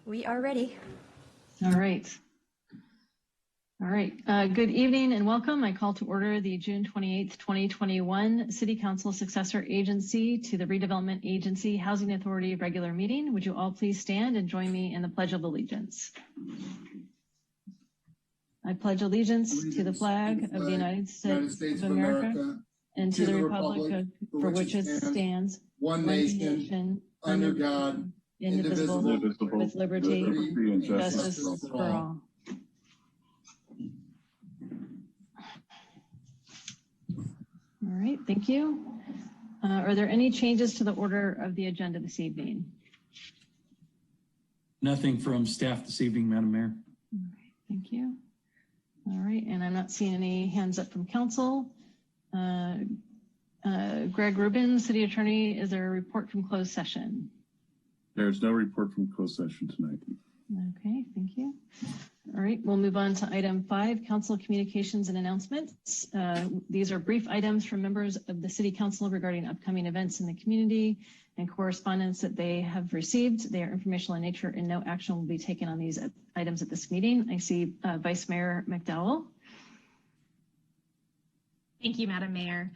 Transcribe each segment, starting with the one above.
We are ready. All right. All right. Good evening and welcome. I call to order the June 28th, 2021 City Council Successor Agency to the Redevelopment Agency Housing Authority regular meeting. Would you all please stand and join me in the Pledge of Allegiance? I pledge allegiance to the flag of the United States of America and to the republic for which it stands, one nation, under God, indivisible, with liberty and justice for all. All right, thank you. Are there any changes to the order of the agenda this evening? Nothing from staff this evening, Madam Mayor. Okay, thank you. All right, and I'm not seeing any hands up from council. Greg Rubin, City Attorney, is there a report from closed session? There's no report from closed session tonight. Okay, thank you. All right, we'll move on to item 5, council communications and announcements. These are brief items from members of the City Council regarding upcoming events in the community and correspondence that they have received. They are informational in nature and no action will be taken on these items at this meeting. I see Vice Mayor McDowell. Thank you, Madam Mayor.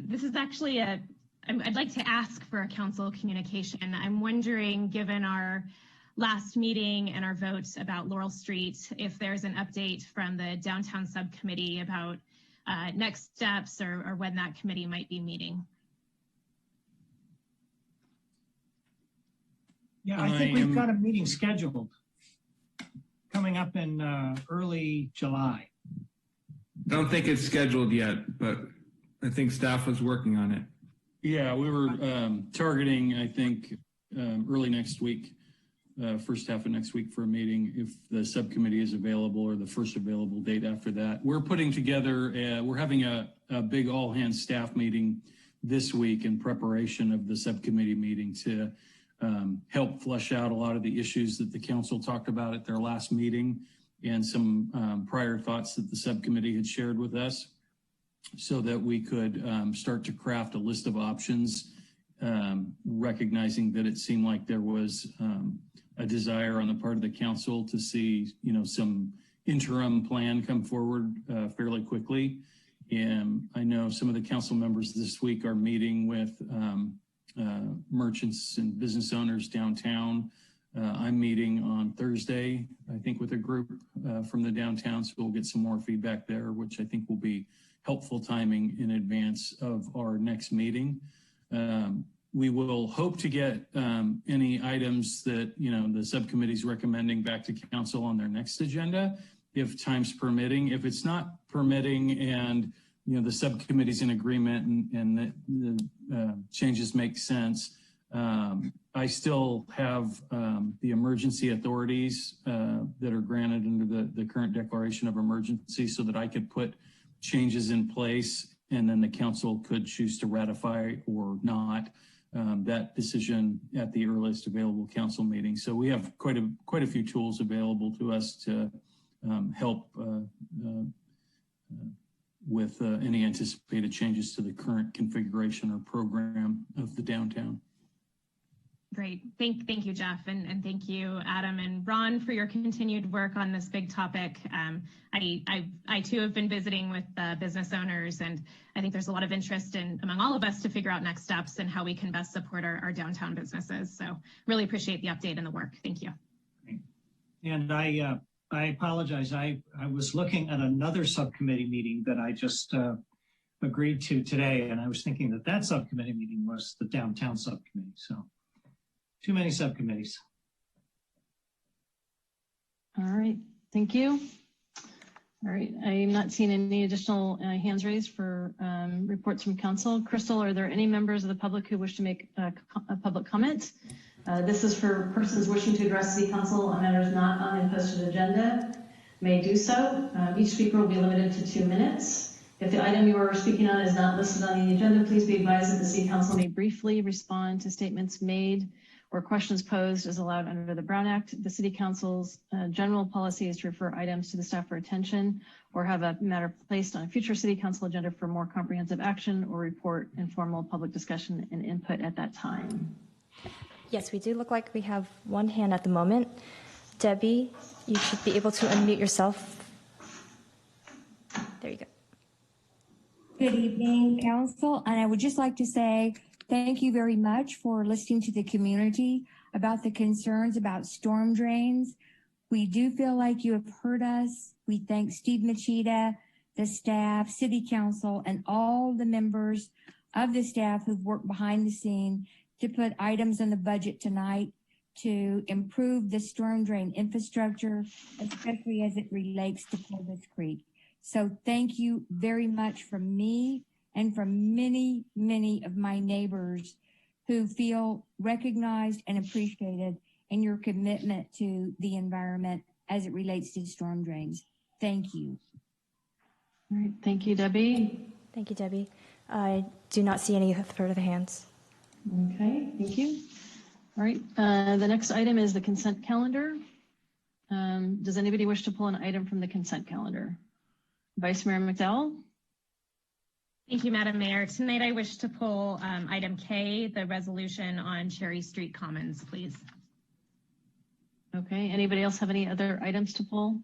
This is actually I'd like to ask for a council communication. I'm wondering, given our last meeting and our vote about Laurel Street, if there's an update from the downtown subcommittee about next steps or when that committee might be meeting. Yeah, I think we've got a meeting scheduled coming up in early July. I don't think it's scheduled yet, but I think staff was working on it. Yeah, we were targeting, I think, early next week, first half of next week for a meeting if the subcommittee is available or the first available date after that. We're putting together, we're having a big all hands staff meeting this week in preparation of the subcommittee meeting to help flesh out a lot of the issues that the council talked about at their last meeting and some prior thoughts that the subcommittee had shared with us so that we could start to craft a list of options, recognizing that it seemed like there was a desire on the part of the council to see, some interim plan come forward fairly quickly. And I know some of the council members this week are meeting with merchants and business owners downtown. I'm meeting on Thursday, I think, with a group from the downtown, so we'll get some more feedback there, which I think will be helpful timing in advance of our next meeting. We will hope to get any items that, the subcommittee's recommending back to council on their next agenda, if time's permitting. If it's not permitting and, the subcommittee's in agreement and the changes make sense, I still have the emergency authorities that are granted under the current declaration of emergency so that I could put changes in place and then the council could choose to ratify or not that decision at the earliest available council meeting. So we have quite a few tools available to us to help with any anticipated changes to the current configuration or program of the downtown. Great. Thank you, Jeff, and thank you, Adam and Ron, for your continued work on this big topic. I too have been visiting with business owners, and I think there's a lot of interest among all of us to figure out next steps and how we can best support our downtown businesses. So really appreciate the update and the work. Thank you. And I apologize. I was looking at another subcommittee meeting that I just agreed to today, and I was thinking that subcommittee meeting was the downtown subcommittee. So too many subcommittees. All right, thank you. All right, I'm not seeing any additional hands raised for reports from council. Crystal, are there any members of the public who wish to make a public comment? This is for persons wishing to address City Council on matters not on the posted agenda may do so. Each speaker will be limited to 2 minutes. If the item you are speaking on is not listed on the agenda, please be advised that the City Council may briefly respond to statements made or questions posed as allowed under the Brown Act. The City Council's general policy is to refer items to the staff for attention or have a matter placed on a future City Council agenda for more comprehensive action or report informal public discussion and input at that time. Yes, we do look like we have one hand at the moment. Debbie, you should be able to unmute yourself. There you go. Good evening, Council, and I would just like to say thank you very much for listening to the community about the concerns about storm drains. We do feel like you have heard us. We thank Steve Machida, the staff, City Council, and all the members of the staff who've worked behind the scene to put items in the budget tonight to improve the storm drain infrastructure, especially as it relates to Clovis Creek. So thank you very much from me and from many, many of my neighbors who feel recognized and appreciated in your commitment to the environment as it relates to storm drains. Thank you. All right, thank you, Debbie. Thank you, Debbie. I do not see any further hands. Okay, thank you. All right, the next item is the consent calendar. Does anybody wish to pull an item from the consent calendar? Vice Mayor McDowell? Thank you, Madam Mayor. Tonight I wish to pull item K, the resolution on Cherry Street Commons, please. Okay, anybody else have any other items to pull?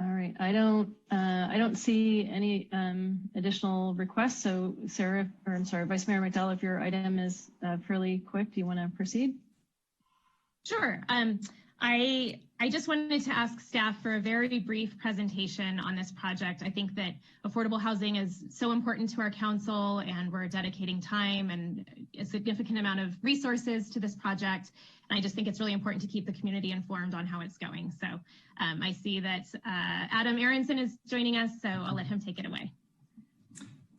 All right, I don't see any additional requests. So Sarah, or I'm sorry, Vice Mayor McDowell, if your item is fairly quick, do you want to proceed? Sure. I just wanted to ask staff for a very brief presentation on this project. I think that affordable housing is so important to our council, and we're dedicating time and a significant amount of resources to this project. And I just think it's really important to keep the community informed on how it's going. So I see that Adam Aronson is joining us, so I'll let him take it away.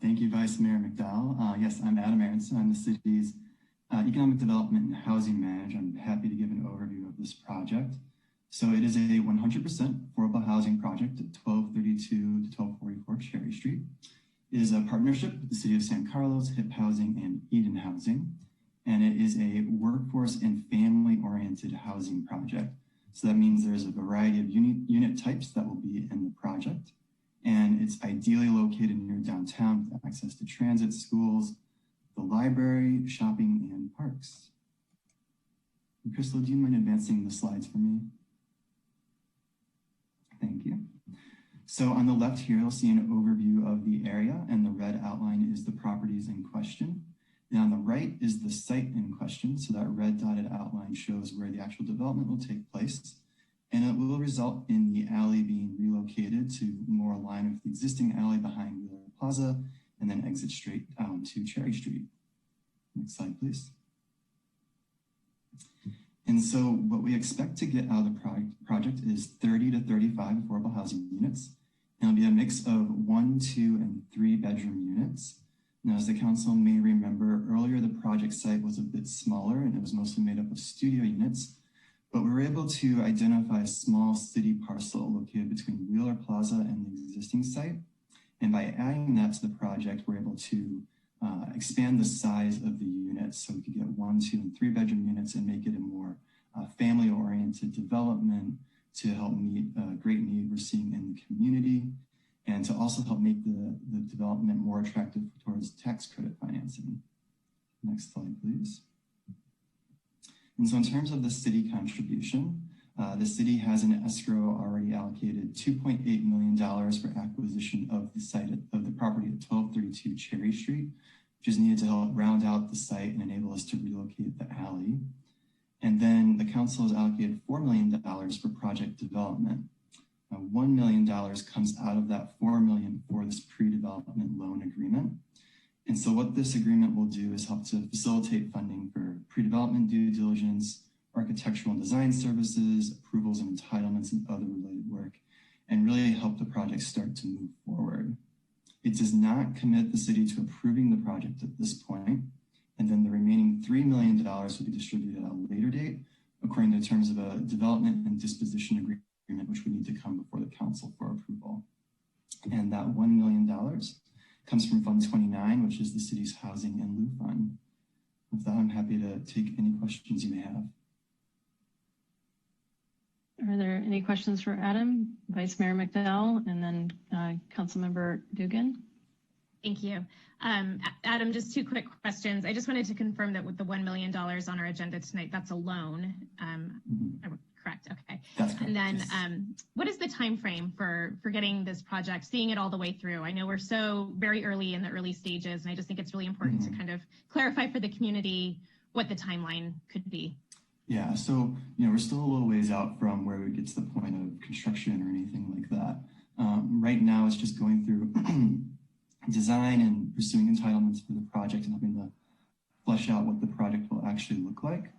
Thank you, Vice Mayor McDowell. Yes, I'm Adam Aronson. I'm the city's Economic Development and Housing Manager. I'm happy to give an overview of this project. So it is a 100% affordable housing project at 1232 to 1244 Cherry Street. It is a partnership with the City of San Carlos, HIP Housing, and Eden Housing. And it is a workforce and family-oriented housing project. So that means there's a variety of unit types that will be in the project. And it's ideally located near downtown with access to transit, schools, the library, shopping, and parks. And Crystal, do you mind advancing the slides for me? Thank you. So on the left here, you'll see an overview of the area, and the red outline is the properties in question. And on the right is the site in question. So that red dotted outline shows where the actual development will take place. And it will result in the alley being relocated to more align with the existing alley behind Wheeler Plaza, and then exit straight down to Cherry Street. Next slide, please. And so what we expect to get out of the project is 30 to 35 affordable housing units. And it'll be a mix of 1, 2, and 3 bedroom units. Now, as the council may remember, earlier the project site was a bit smaller and it was mostly made up of studio units, but we were able to identify a small city parcel located between Wheeler Plaza and the existing site. And by adding that to the project, we're able to expand the size of the units so we could get 1, 2, and 3 bedroom units and make it a more family-oriented development to help meet a great need we're seeing in the community, and to also help make the development more attractive towards tax credit financing. Next slide, please. And so in terms of the city contribution, the city has an escrow already allocated $2.8 million for acquisition of the site of the property at 1232 Cherry Street, which is needed to help round out the site and enable us to relocate the alley. And then the council has allocated $4 million for project development. $1 million comes out of that $4 million for this pre-development loan agreement. And so what this agreement will do is help to facilitate funding for pre-development due diligence, architectural and design services, approvals and entitlements, and other related work, and really help the project start to move forward. It does not commit the city to approving the project at this point, and then the remaining $3 million will be distributed at a later date, according to the terms of a development and disposition agreement, which would need to come before the council for approval. And that $1 million comes from Fund 29, which is the city's housing and lieu fund. With that, I'm happy to take any questions you may have. Are there any questions for Adam, Vice Mayor McDowell, and then Councilmember Dugan? Thank you. Adam, just two quick questions. I just wanted to confirm that with the $1 million on our agenda tonight, that's a loan. Correct. Okay. That's correct. And then Yes. what is the time frame for getting this project, seeing it all the way through? I know we're so very early in the early stages, and I just think it's really important to kind of clarify for the community what the timeline could be. Yeah, so we're still a little ways out from where we get to the point of construction or anything like that. Right now, it's just going through design and pursuing entitlements for the project and helping to flesh out what the project will actually look like.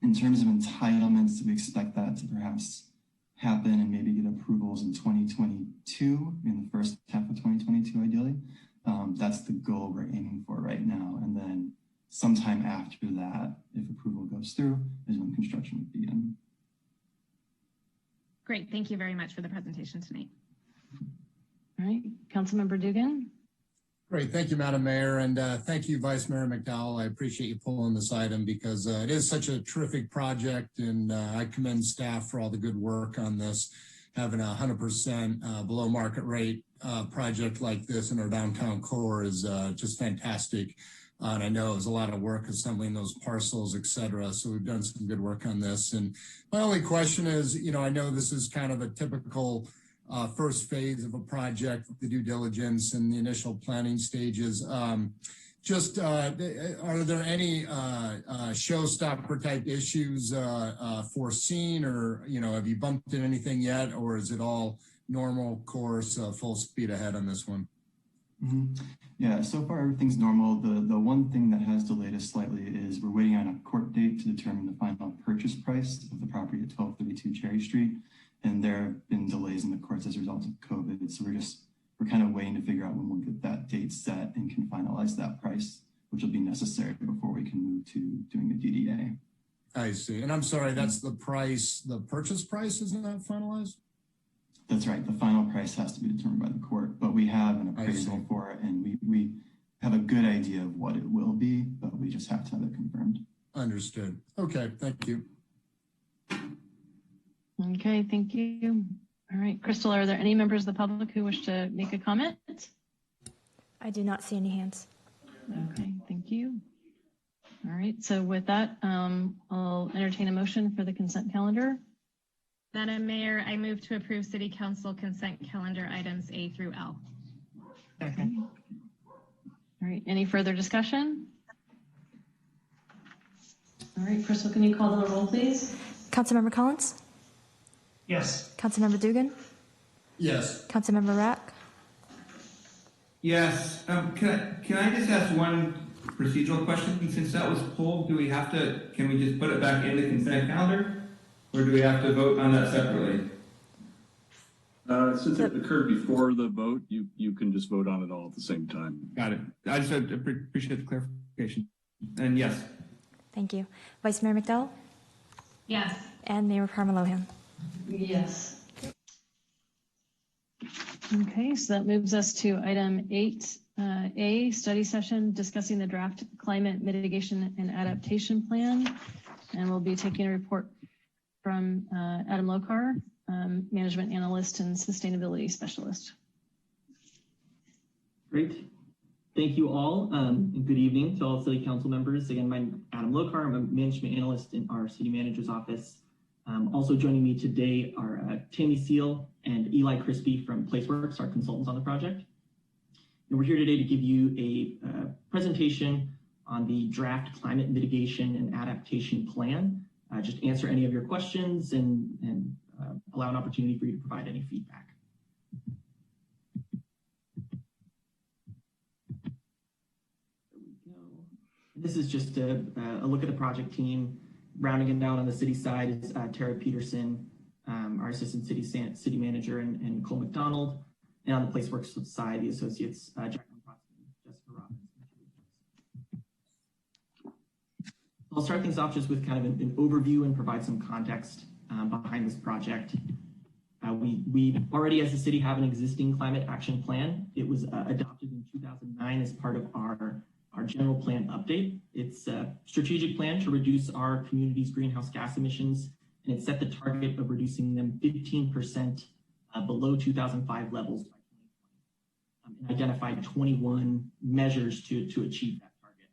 In terms of entitlements, we expect that to perhaps happen and maybe get approvals in 2022, in the first half of 2022, ideally. That's the goal we're aiming for right now. And then sometime after that, if approval goes through, is when construction would begin. Great. Thank you very much for the presentation tonight. All right, Councilmember Dugan. Great. Thank you, Madam Mayor. And thank you, Vice Mayor McDowell. I appreciate you pulling this item because it is such a terrific project. And I commend staff for all the good work on this. Having a 100% below market rate project like this in our downtown core is just fantastic. And I know it was a lot of work assembling those parcels, et cetera. So we've done some good work on this. And my only question is, I know this is kind of a typical first phase of a project, the due diligence and the initial planning stages. Are there any showstopper type issues foreseen, or have you bumped into anything yet, or is it all normal course, full speed ahead on this one? Yeah, so far everything's normal. The one thing that has delayed us slightly is we're waiting on a court date to determine the final purchase price of the property at 1232 Cherry Street. And there have been delays in the courts as a result of COVID. So we're kind of waiting to figure out when we'll get that date set and can finalize that price, which will be necessary before we can move to doing the DDA. I see. And I'm sorry, that's the price, the purchase price is not finalized? That's right. The final price has to be determined by the court, but we have an appraisal for it, and we have a good idea of what it will be, but we just have to have it confirmed. Understood. Okay, thank you. Okay, thank you. All right, Crystal, are there any members of the public who wish to make a comment? I do not see any hands. Okay, thank you. All right, so with that, I'll entertain a motion for the consent calendar. Madam Mayor, I move to approve City Council consent calendar items A through L. Okay. All right, any further discussion? All right, Crystal, can you call the roll, please? Councilmember Collins? Yes. Councilmember Dugan? Yes. Councilmember Rack? Yes. Can I just ask one procedural question? Since that was pulled, can we just put it back in the consent calendar? Or do we have to vote on that separately? Since it occurred before the vote, you can just vote on it all at the same time. Got it. I just appreciate the clarification. And yes. Thank you. Vice Mayor McDowell? Yes. And Mayor Parmalohan? Yes. Okay, so that moves us to item 8A, study session discussing the draft climate mitigation and adaptation plan. And we'll be taking a report from Adam Lokar, management analyst and sustainability specialist. Great. Thank you all, and good evening to all City Council members. Again, I'm Adam Lokar. I'm a management analyst in our City Manager's office. Also joining me today are Tammy Seal and Eli Crispy from Placeworks, our consultants on the project. And we're here today to give you a presentation on the draft climate mitigation and adaptation plan. Just answer any of your questions and allow an opportunity for you to provide any feedback. There we go. This is just a look at the project team. Rounding it down on the city side is Tara Peterson, our assistant city manager, and Nicole McDonald. And on the Placeworks side, the associates, Jacqueline Proston, Jessica Robbins. I'll start things off just with kind of an overview and provide some context behind this project. We already, as a city, have an existing climate action plan. It was adopted in 2009 as part of our general plan update. It's a strategic plan to reduce our community's greenhouse gas emissions, and it set the target of reducing them 15% below 2005 levels by and identified 21 measures to achieve that target.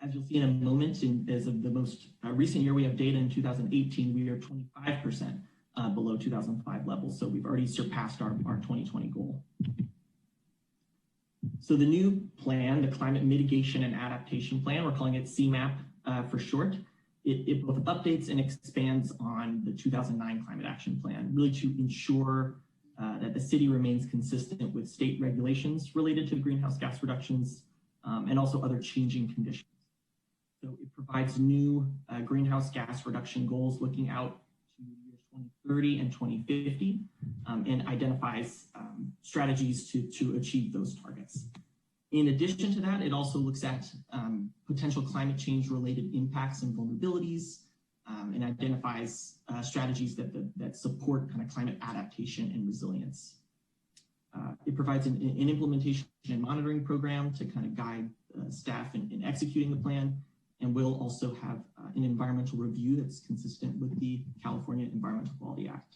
As you'll see in a moment, as of the most recent year we have data in 2018, we are 25% below 2005 levels. So we've already surpassed our 2020 goal. So the new plan, the Climate Mitigation and Adaptation Plan, we're calling it CMAP for short, it both updates and expands on the 2009 Climate Action Plan, really to ensure that the city remains consistent with state regulations related to greenhouse gas reductions and also other changing conditions. So it provides new greenhouse gas reduction goals looking out to years 2030 and 2050 and identifies strategies to achieve those targets. In addition to that, it also looks at potential climate change related impacts and vulnerabilities and identifies strategies that support kind of climate adaptation and resilience. It provides an implementation and monitoring program to kind of guide staff in executing the plan, and will also have an environmental review that's consistent with the California Environmental Quality Act.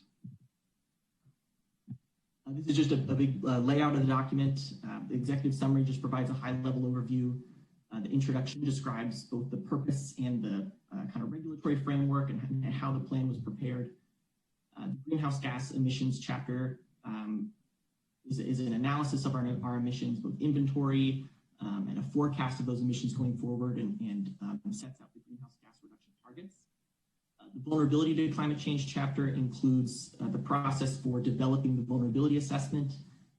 This is just a big layout of the document. The executive summary just provides a high-level overview. The introduction describes both the purpose and the kind of regulatory framework and how the plan was prepared. The greenhouse gas emissions chapter is an analysis of our emissions, both inventory and a forecast of those emissions going forward, and sets out the greenhouse gas reduction targets. The vulnerability to climate change chapter includes the process for developing the vulnerability assessment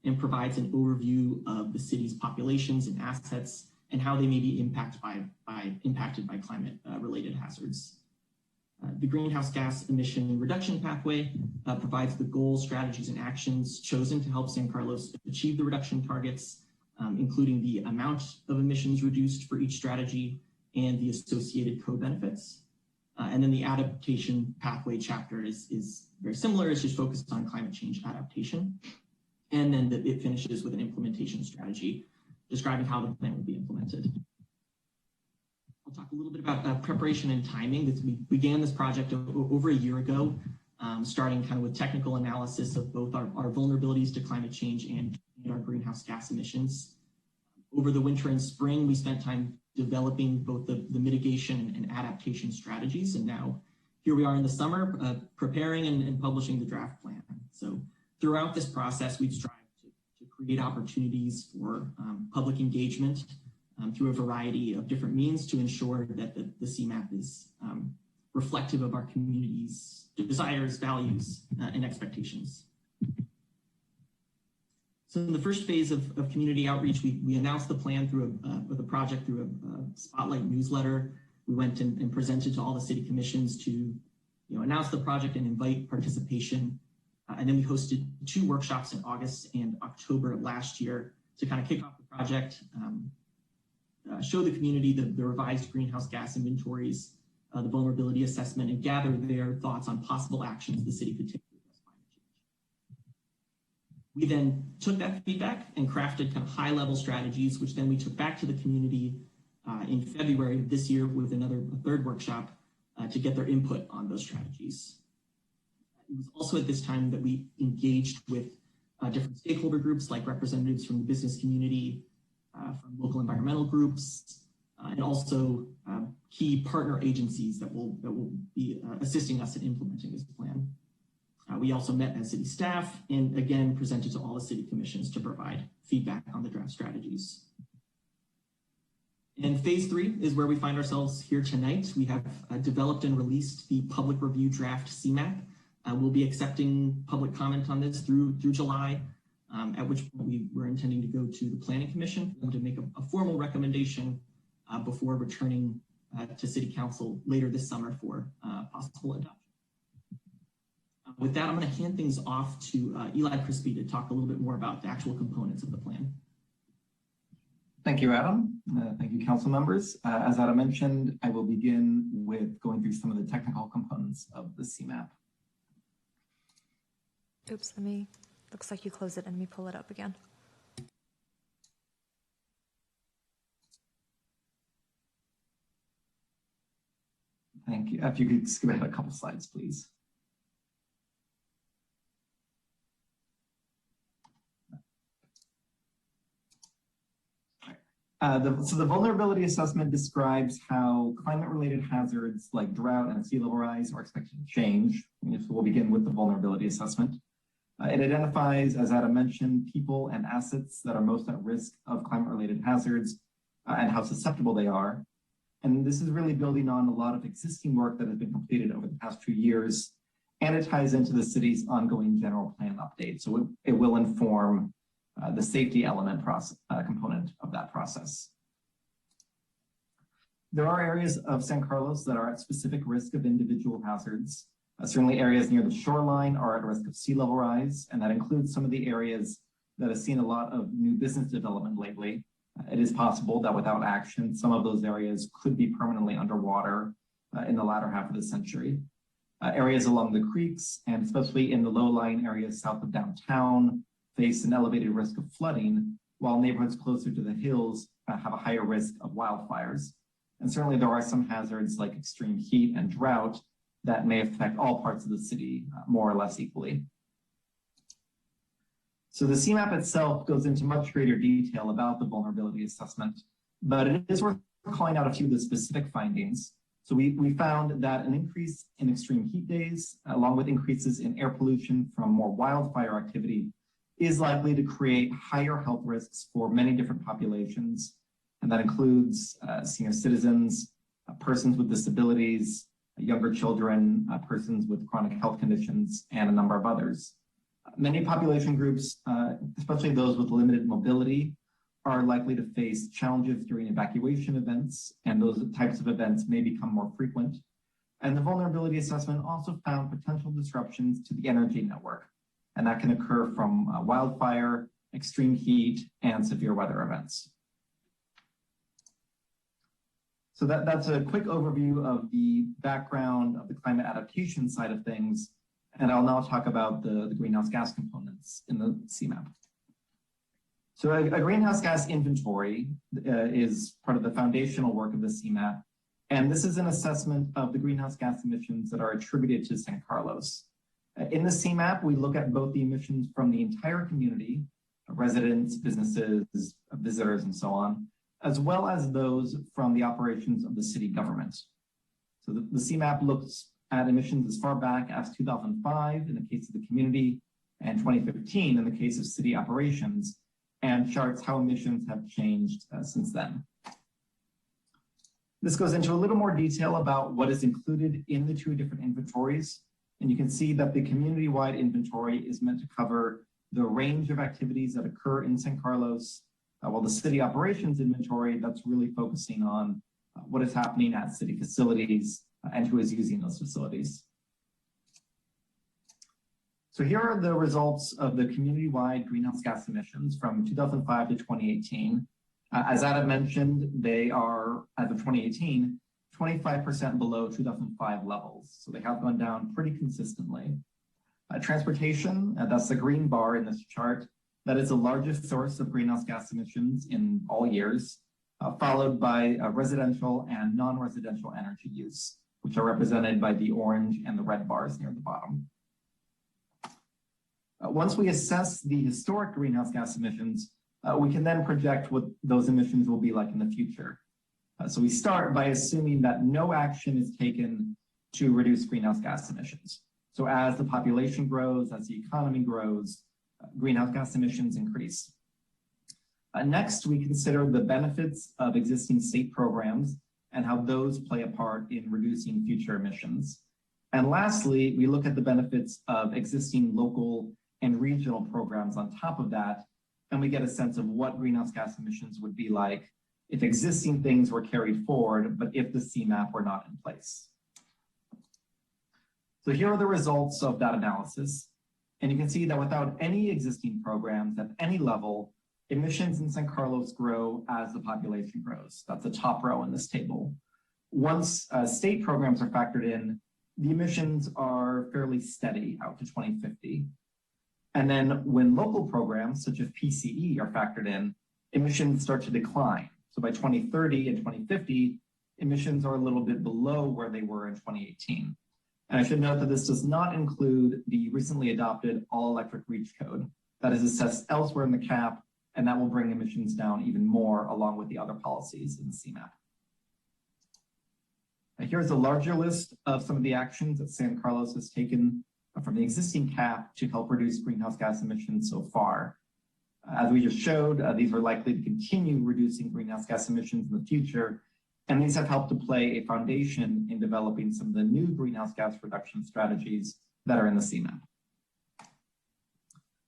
and provides an overview of the city's populations and assets and how they may be impacted by climate related hazards. The greenhouse gas emission reduction pathway provides the goals, strategies, and actions chosen to help San Carlos achieve the reduction targets, including the amount of emissions reduced for each strategy and the associated co-benefits. And then the adaptation pathway chapter is very similar. It's just focused on climate change adaptation. And then it finishes with an implementation strategy describing how the plan will be implemented. I'll talk a little bit about preparation and timing. We began this project over a year ago, starting kind of with technical analysis of both our vulnerabilities to climate change and our greenhouse gas emissions. Over the winter and spring, we spent time developing both the mitigation and adaptation strategies. And now here we are in the summer, preparing and publishing the draft plan. So throughout this process, we've strived to create opportunities for public engagement through a variety of different means to ensure that the CMAP is reflective of our community's desires, values, and expectations. So in the first phase of community outreach, we announced the plan through a spotlight newsletter. We went and presented to all the city commissions to announce the project and invite participation. And then we hosted 2 workshops in August and October of last year to kind of kick off the project, show the community the revised greenhouse gas inventories, the vulnerability assessment, and gather their thoughts on possible actions the city could take to address climate change. We then took that feedback and crafted kind of high-level strategies, which then we took back to the community in February of this year with a third workshop to get their input on those strategies. It was also at this time that we engaged with different stakeholder groups like representatives from the business community, from local environmental groups, and also key partner agencies that will be assisting us in implementing this plan. We also met as city staff and again presented to all the city commissions to provide feedback on the draft strategies. And phase 3 is where we find ourselves here tonight. We have developed and released the public review draft CMAP. We'll be accepting public comment on this through July, at which point we're intending to go to the Planning Commission for them to make a formal recommendation before returning to City Council later this summer for possible adoption. With that, I'm going to hand things off to Eli Crispy to talk a little bit more about the actual components of the plan. Thank you, Adam. Thank you, council members. As Adam mentioned, I will begin with going through some of the technical components of the CMAP. Oops, looks like you closed it and let me pull it up again. Thank you. If you could skip ahead a couple slides, please. So the vulnerability assessment describes how climate-related hazards like drought and sea level rise are expected to change. So we'll begin with the vulnerability assessment. It identifies, as Adam mentioned, people and assets that are most at risk of climate-related hazards and how susceptible they are. And this is really building on a lot of existing work that has been completed over the past 2 years, and it ties into the city's ongoing general plan update. So it will inform the safety element component of that process. There are areas of San Carlos that are at specific risk of individual hazards. Certainly areas near the shoreline are at risk of sea level rise, and that includes some of the areas that have seen a lot of new business development lately. It is possible that without action, some of those areas could be permanently underwater in the latter half of the century. Areas along the creeks, and especially in the low-lying areas south of downtown, face an elevated risk of flooding, while neighborhoods closer to the hills have a higher risk of wildfires. And certainly there are some hazards like extreme heat and drought that may affect all parts of the city more or less equally. So the CMAP itself goes into much greater detail about the vulnerability assessment, but it is worth calling out a few of the specific findings. So we found that an increase in extreme heat days, along with increases in air pollution from more wildfire activity, is likely to create higher health risks for many different populations. And that includes senior citizens, persons with disabilities, younger children, persons with chronic health conditions, and a number of others. Many population groups, especially those with limited mobility, are likely to face challenges during evacuation events, and those types of events may become more frequent. And the vulnerability assessment also found potential disruptions to the energy network, and that can occur from wildfire, extreme heat, and severe weather events. So that's a quick overview of the background of the climate adaptation side of things, and I'll now talk about the greenhouse gas components in the CMAP. So a greenhouse gas inventory is part of the foundational work of the CMAP, and this is an assessment of the greenhouse gas emissions that are attributed to San Carlos. In the CMAP, we look at both the emissions from the entire community, residents, businesses, visitors, and so on, as well as those from the operations of the city government. So the CMAP looks at emissions as far back as 2005 in the case of the community and 2015 in the case of city operations, and charts how emissions have changed since then. This goes into a little more detail about what is included in the two different inventories. And you can see that the community-wide inventory is meant to cover the range of activities that occur in San Carlos, while the city operations inventory, that's really focusing on what is happening at city facilities and who is using those facilities. So here are the results of the community-wide greenhouse gas emissions from 2005 to 2018. As Adam mentioned, they are, as of 2018, 25% below 2005 levels. So they have gone down pretty consistently. Transportation, that's the green bar in this chart, that is the largest source of greenhouse gas emissions in all years, followed by residential and non-residential energy use, which are represented by the orange and the red bars near the bottom. Once we assess the historic greenhouse gas emissions, we can then project what those emissions will be like in the future. So we start by assuming that no action is taken to reduce greenhouse gas emissions. So as the population grows, as the economy grows, greenhouse gas emissions increase. Next, we consider the benefits of existing state programs and how those play a part in reducing future emissions. And lastly, we look at the benefits of existing local and regional programs on top of that, and we get a sense of what greenhouse gas emissions would be like if existing things were carried forward, but if the CMAP were not in place. So here are the results of that analysis. And you can see that without any existing programs at any level, emissions in San Carlos grow as the population grows. That's the top row in this table. Once state programs are factored in, the emissions are fairly steady out to 2050. And then when local programs such as PCE are factored in, emissions start to decline. So by 2030 and 2050, emissions are a little bit below where they were in 2018. And I should note that this does not include the recently adopted all-electric REACH code that is assessed elsewhere in the CAP and that will bring emissions down even more along with the other policies in the CMAP. Here's a larger list of some of the actions that San Carlos has taken from the existing cap to help reduce greenhouse gas emissions so far. As we just showed, these are likely to continue reducing greenhouse gas emissions in the future, and these have helped to play a foundation in developing some of the new greenhouse gas reduction strategies that are in the CMAP.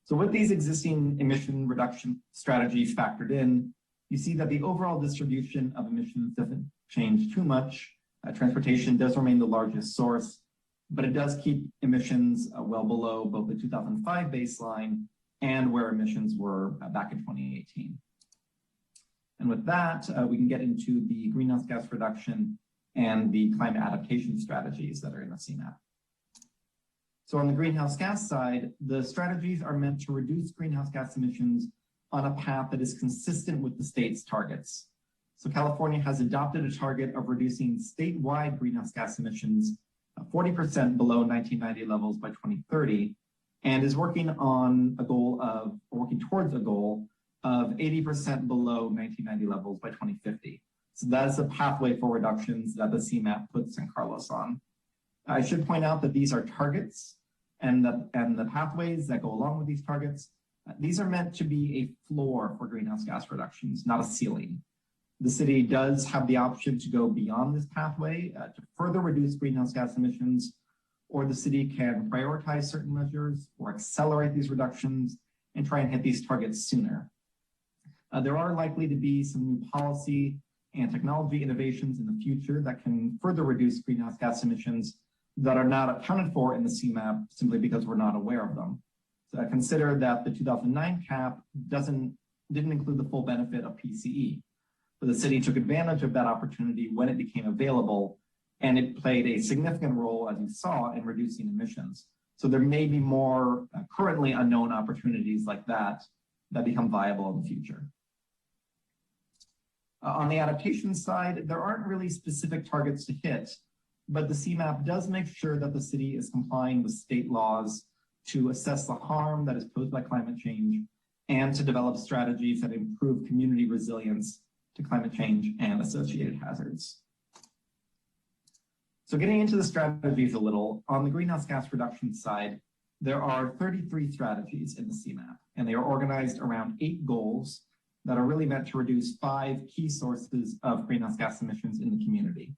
So with these existing emission reduction strategies factored in, you see that the overall distribution of emissions doesn't change too much. Transportation does remain the largest source, but it does keep emissions well below both the 2005 baseline and where emissions were back in 2018. And with that, we can get into the greenhouse gas reduction and the climate adaptation strategies that are in the CMAP. So on the greenhouse gas side, the strategies are meant to reduce greenhouse gas emissions on a path that is consistent with the state's targets. So California has adopted a target of reducing statewide greenhouse gas emissions 40% below 1990 levels by 2030, and is working towards a goal of 80% below 1990 levels by 2050. So that's a pathway for reductions that the CMAP puts San Carlos on. I should point out that these are targets, and the pathways that go along with these targets, these are meant to be a floor for greenhouse gas reductions, not a ceiling. The city does have the option to go beyond this pathway to further reduce greenhouse gas emissions, or the city can prioritize certain measures or accelerate these reductions and try and hit these targets sooner. There are likely to be some new policy and technology innovations in the future that can further reduce greenhouse gas emissions that are not accounted for in the CMAP simply because we're not aware of them. So consider that the 2009 cap didn't include the full benefit of PCE. But the city took advantage of that opportunity when it became available, and it played a significant role, as you saw, in reducing emissions. So there may be more currently unknown opportunities like that become viable in the future. On the adaptation side, there aren't really specific targets to hit, but the CMAP does make sure that the city is complying with state laws to assess the harm that is posed by climate change and to develop strategies that improve community resilience to climate change and associated hazards. So getting into the strategies a little, on the greenhouse gas reduction side, there are 33 strategies in the CMAP, and they are organized around 8 goals that are really meant to reduce 5 key sources of greenhouse gas emissions in the community.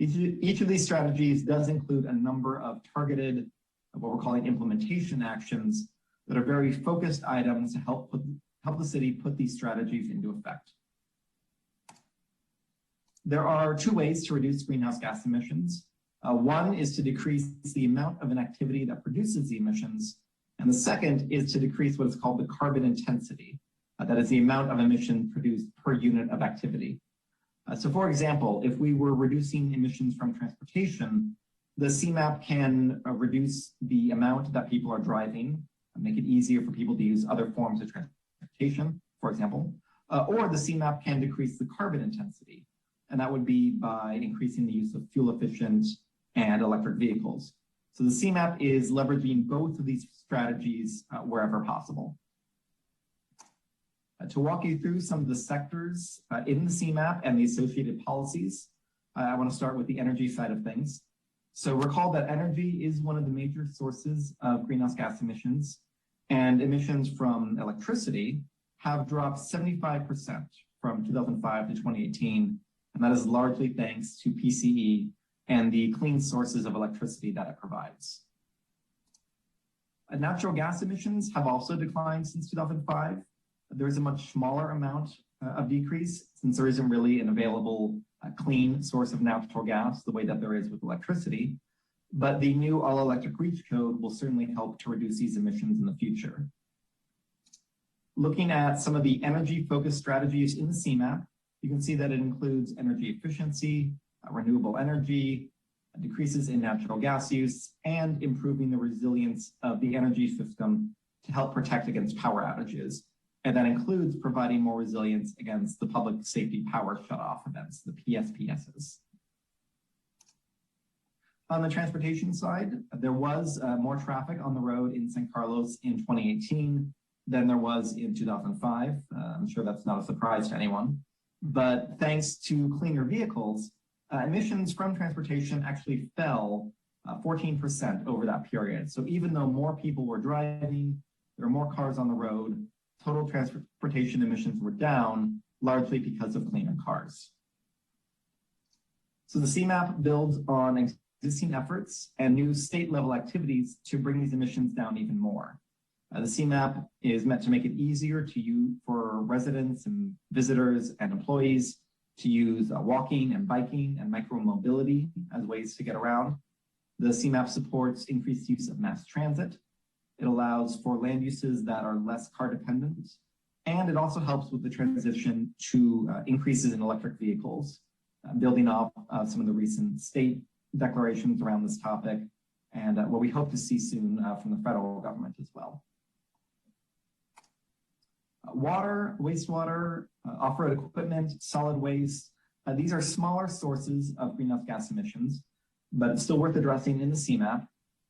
Each of these strategies does include a number of targeted, what we're calling implementation actions that are very focused items to help the city put these strategies into effect. There are 2 ways to reduce greenhouse gas emissions. One is to decrease the amount of an activity that produces the emissions, and the second is to decrease what is called the carbon intensity. That is the amount of emission produced per unit of activity. So for example, if we were reducing emissions from transportation, the CMAP can reduce the amount that people are driving, make it easier for people to use other forms of transportation, for example, or the CMAP can decrease the carbon intensity. And that would be by increasing the use of fuel-efficient and electric vehicles. So the CMAP is leveraging both of these strategies wherever possible. To walk you through some of the sectors in the CMAP and the associated policies, I want to start with the energy side of things. So recall that energy is one of the major sources of greenhouse gas emissions, and emissions from electricity have dropped 75% from 2005 to 2018. And that is largely thanks to PCE and the clean sources of electricity that it provides. Natural gas emissions have also declined since 2005. There's a much smaller amount of decrease since there isn't really an available clean source of natural gas the way that there is with electricity. But the new all-electric REACH code will certainly help to reduce these emissions in the future. Looking at some of the energy-focused strategies in the CMAP, you can see that it includes energy efficiency, renewable energy, decreases in natural gas use, and improving the resilience of the energy system to help protect against power outages. And that includes providing more resilience against the public safety power shutoff events, the PSPSs. On the transportation side, there was more traffic on the road in San Carlos in 2018, than there was in 2005. I'm sure that's not a surprise to anyone. But thanks to cleaner vehicles, emissions from transportation actually fell 14% over that period. So even though more people were driving, there were more cars on the road, total transportation emissions were down, largely because of cleaner cars. So the CMAP builds on existing efforts and new state-level activities to bring these emissions down even more. The CMAP is meant to make it easier to use for residents and visitors and employees to use walking and biking and micromobility as ways to get around. The CMAP supports increased use of mass transit. It allows for land uses that are less car dependent. And it also helps with the transition to increases in electric vehicles, building off some of the recent state declarations around this topic and what we hope to see soon from the federal government as well. Water, wastewater, off-road equipment, solid waste, these are smaller sources of greenhouse gas emissions, but it's still worth addressing in the CMAP.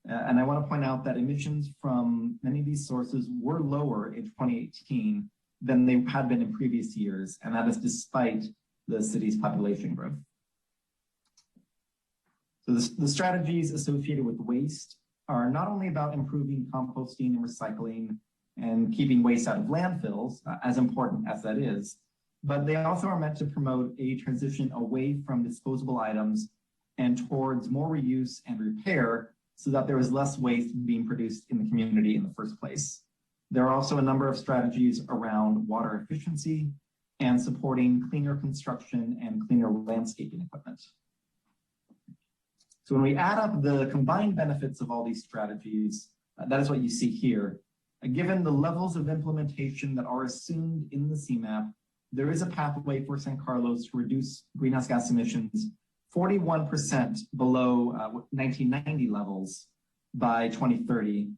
And I want to point out that emissions from many of these sources were lower in 2018 than they had been in previous years, and that is despite the city's population growth. So the strategies associated with waste are not only about improving composting and recycling and keeping waste out of landfills, as important as that is, but they also are meant to promote a transition away from disposable items and towards more reuse and repair so that there is less waste being produced in the community in the first place. There are also a number of strategies around water efficiency and supporting cleaner construction and cleaner landscaping equipment. So when we add up the combined benefits of all these strategies, that is what you see here. Given the levels of implementation that are assumed in the CMAP, there is a pathway for San Carlos to reduce greenhouse gas emissions 41% below 1990 levels by 2030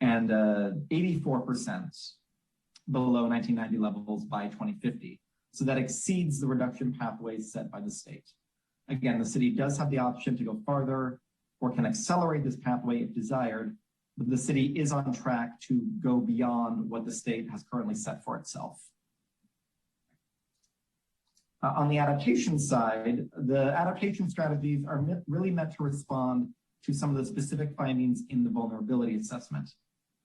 and 84% below 1990 levels by 2050. So that exceeds the reduction pathways set by the state. Again, the city does have the option to go farther or can accelerate this pathway if desired, but the city is on track to go beyond what the state has currently set for itself. On the adaptation side, the adaptation strategies are really meant to respond to some of the specific findings in the vulnerability assessment.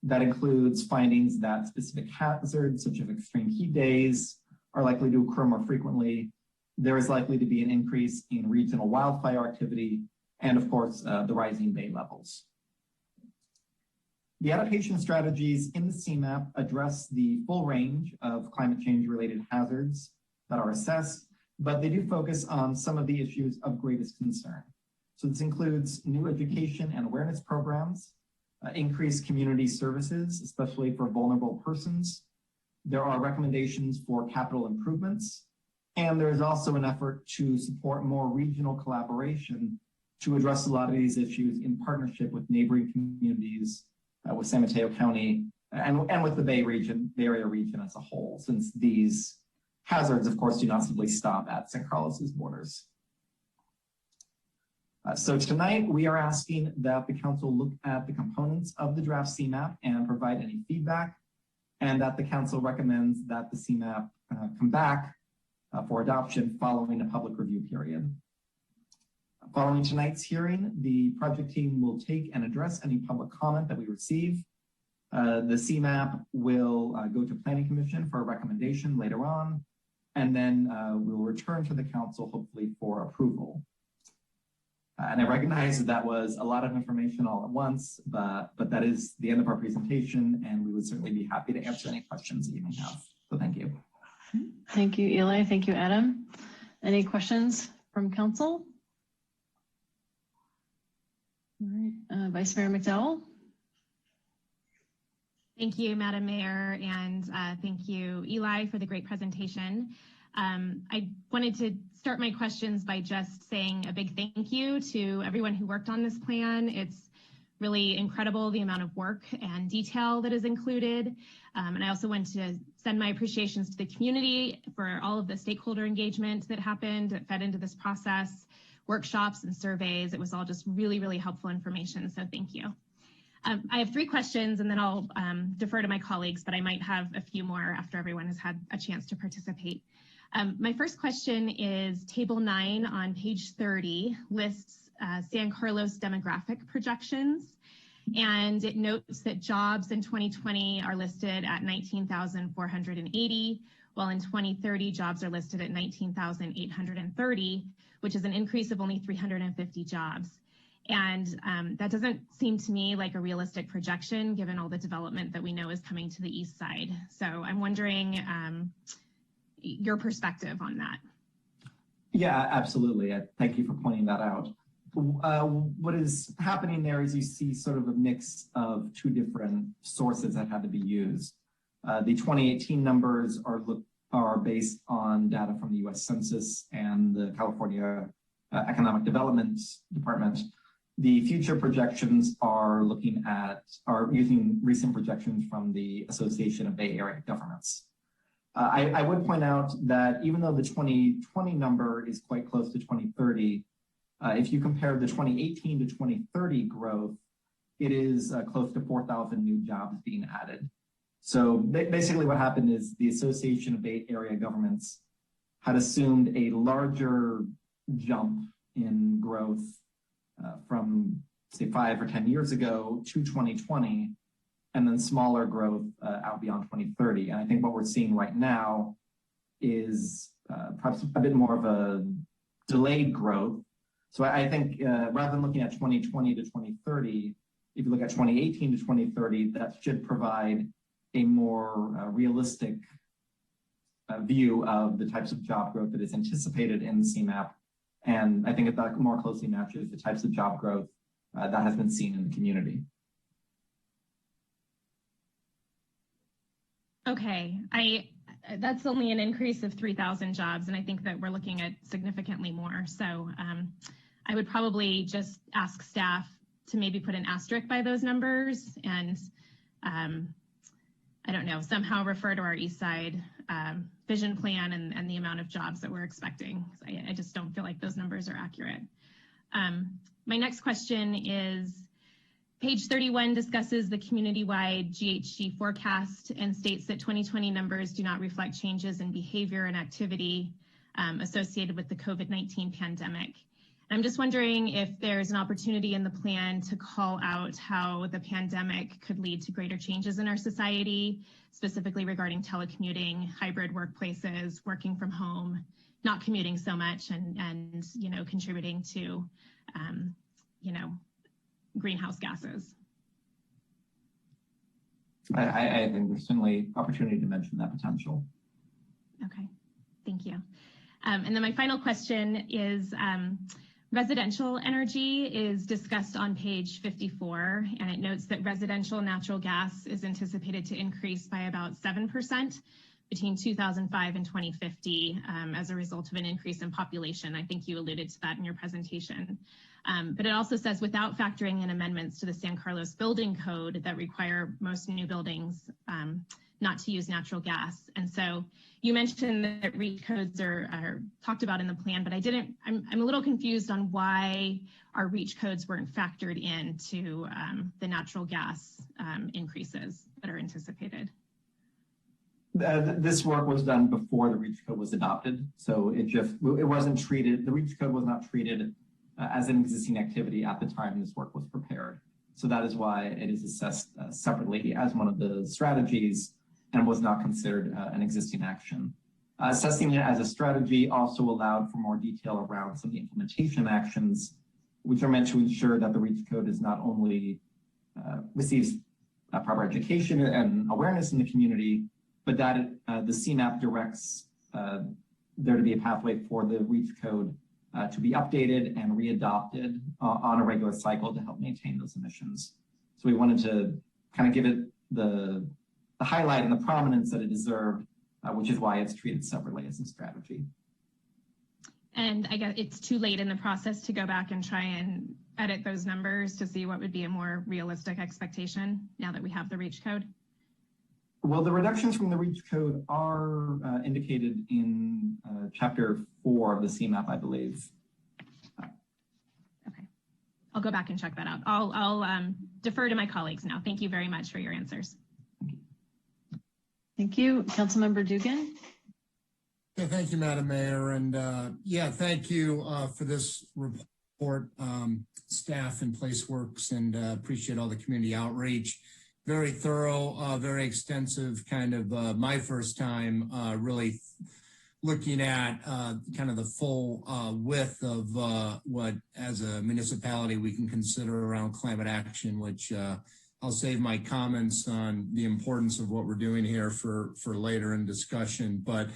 That includes findings that specific hazards, such as extreme heat days, are likely to occur more frequently. There is likely to be an increase in regional wildfire activity, and of course, the rising bay levels. The adaptation strategies in the CMAP address the full range of climate change related hazards that are assessed, but they do focus on some of the issues of greatest concern. So this includes new education and awareness programs, increased community services, especially for vulnerable persons. There are recommendations for capital improvements, and there is also an effort to support more regional collaboration to address a lot of these issues in partnership with neighboring communities, with San Mateo County, and with the Bay Area region as a whole, since these hazards, of course, do not simply stop at San Carlos's borders. So tonight we are asking that the council look at the components of the draft CMAP and provide any feedback, and that the council recommends that the CMAP come back for adoption following a public review period. Following tonight's hearing, the project team will take and address any public comment that we receive. The CMAP will go to Planning Commission for a recommendation later on, and then we'll return to the council hopefully for approval. And I recognize that was a lot of information all at once, but that is the end of our presentation, and we would certainly be happy to answer any questions that you may have. So thank you. Thank you, Eli. Thank you, Adam. Any questions from council? All right, Vice Mayor McDowell. Thank you, Madam Mayor, and thank you, Eli, for the great presentation. I wanted to start my questions by just saying a big thank you to everyone who worked on this plan. It's really incredible the amount of work and detail that is included. And I also want to send my appreciations to the community for all of the stakeholder engagement that happened, that fed into this process, workshops and surveys. It was all just really, really helpful information, so thank you. I have 3 questions and then I'll defer to my colleagues, but I might have a few more after everyone has had a chance to participate. My first question is Table 9 on page 30 lists San Carlos demographic projections, and it notes that jobs in 2020 are listed at 19,480, while in 2030 jobs are listed at 19,830, which is an increase of only 350 jobs. And that doesn't seem to me like a realistic projection given all the development that we know is coming to the east side. So I'm wondering your perspective on that. Yeah, absolutely. Thank you for pointing that out. What is happening there is you see sort of a mix of 2 different sources that had to be used. The 2018 numbers are based on data from the US Census and the California Economic Development Department. The future projections are using recent projections from the Association of Bay Area Governments. I would point out that even though the 2020 number is quite close to 2030, if you compare the 2018 to 2030 growth, it is close to 4,000 new jobs being added. So basically what happened is the Association of Bay Area Governments had assumed a larger jump in growth from, say, 5 or 10 years ago to 2020, and then smaller growth out beyond 2030. And I think what we're seeing right now is perhaps a bit more of a delayed growth. So I think rather than looking at 2020 to 2030, if you look at 2018 to 2030, that should provide a more realistic view of the types of job growth that is anticipated in the CMAP. And I think that more closely matches the types of job growth that has been seen in the community. Okay, that's only an increase of 3,000 jobs, and I think that we're looking at significantly more. So I would probably just ask staff to maybe put an asterisk by those numbers and I don't know, somehow refer to our East Side vision plan and the amount of jobs that we're expecting. I just don't feel like those numbers are accurate. My next question is, page 31 discusses the community-wide GHG forecast and states that 2020 numbers do not reflect changes in behavior and activity associated with the COVID-19 pandemic. I'm just wondering if there's an opportunity in the plan to call out how the pandemic could lead to greater changes in our society, specifically regarding telecommuting, hybrid workplaces, working from home, not commuting so much, and you know, contributing to you know, greenhouse gases. I think there's certainly opportunity to mention that potential. Okay, thank you. And then my final question is, residential energy is discussed on page 54, and it notes that residential natural gas is anticipated to increase by about 7% between 2005 and 2050 as a result of an increase in population. I think you alluded to that in your presentation. But it also says without factoring in amendments to the San Carlos building code that require most new buildings not to use natural gas. And so you mentioned that REACH codes are talked about in the plan, but I'm a little confused on why our REACH codes weren't factored into the natural gas increases that are anticipated. This work was done before the REACH code was adopted. So it wasn't treated, the REACH code was not treated as an existing activity at the time this work was prepared. So that is why it is assessed separately as one of the strategies and was not considered an existing action. Assessing it as a strategy also allowed for more detail around some of the implementation actions, which are meant to ensure that the REACH code is not only receives proper education and awareness in the community, but that the CMAP directs there to be a pathway for the REACH code to be updated and readopted on a regular cycle to help maintain those emissions. So we wanted to kind of give it the highlight and the prominence that it deserved, which is why it's treated separately as a strategy. And I guess it's too late in the process to go back and try and edit those numbers to see what would be a more realistic expectation now that we have the REACH code? Well, the reductions from the REACH code are indicated in Chapter 4 of the CMAP, I believe. Okay, go back and check that out. I'll defer to my colleagues now. Thank you very much for your answers. Thank you. Councilmember Dugan. Yeah, thank you, Madam Mayor. And yeah, thank you for this report, staff and PlaceWorks, and appreciate all the community outreach. Very thorough, very extensive, kind of my first time really looking at kind of the full width of what as a municipality we can consider around climate action, which I'll save my comments on the importance of what we're doing here for later in discussion. But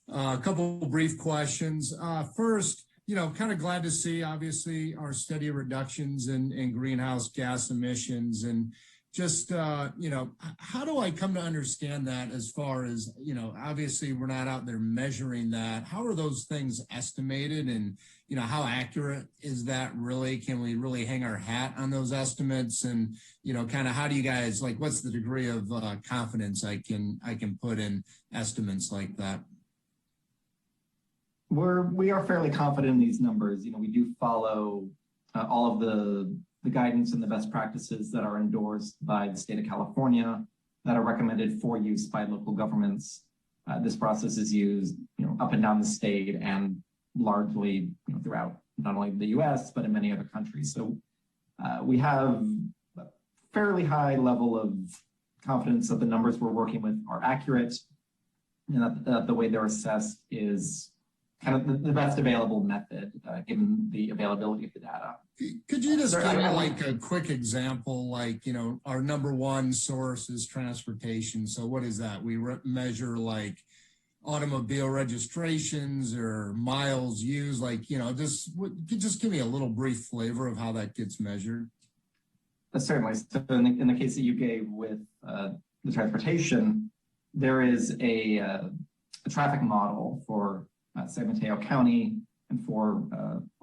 a couple of brief questions. First, kind of glad to see, obviously, our steady reductions in greenhouse gas emissions. And just, how do I come to understand that as far as, obviously we're not out there measuring that. How are those things estimated, and, how accurate is that really? Can we really hang our hat on those estimates? And, kind of how do you guys, what's the degree of confidence I can put in estimates like that? We are fairly confident in these numbers. We do follow all of the guidance and the best practices that are endorsed by the state of California that are recommended for use by local governments. This process is used, up and down the state and largely, throughout not only the U.S. but in many other countries. So we have a fairly high level of confidence that the numbers we're working with are accurate, and that the way they're assessed is kind of the best available method, given the availability of the data. Could you just give me a quick example, our number one source is transportation. So what is that? We measure automobile registrations or miles used, just give me a little brief flavor of how that gets measured. Certainly. So in the case that you gave with the transportation, there is a traffic model for San Mateo County, and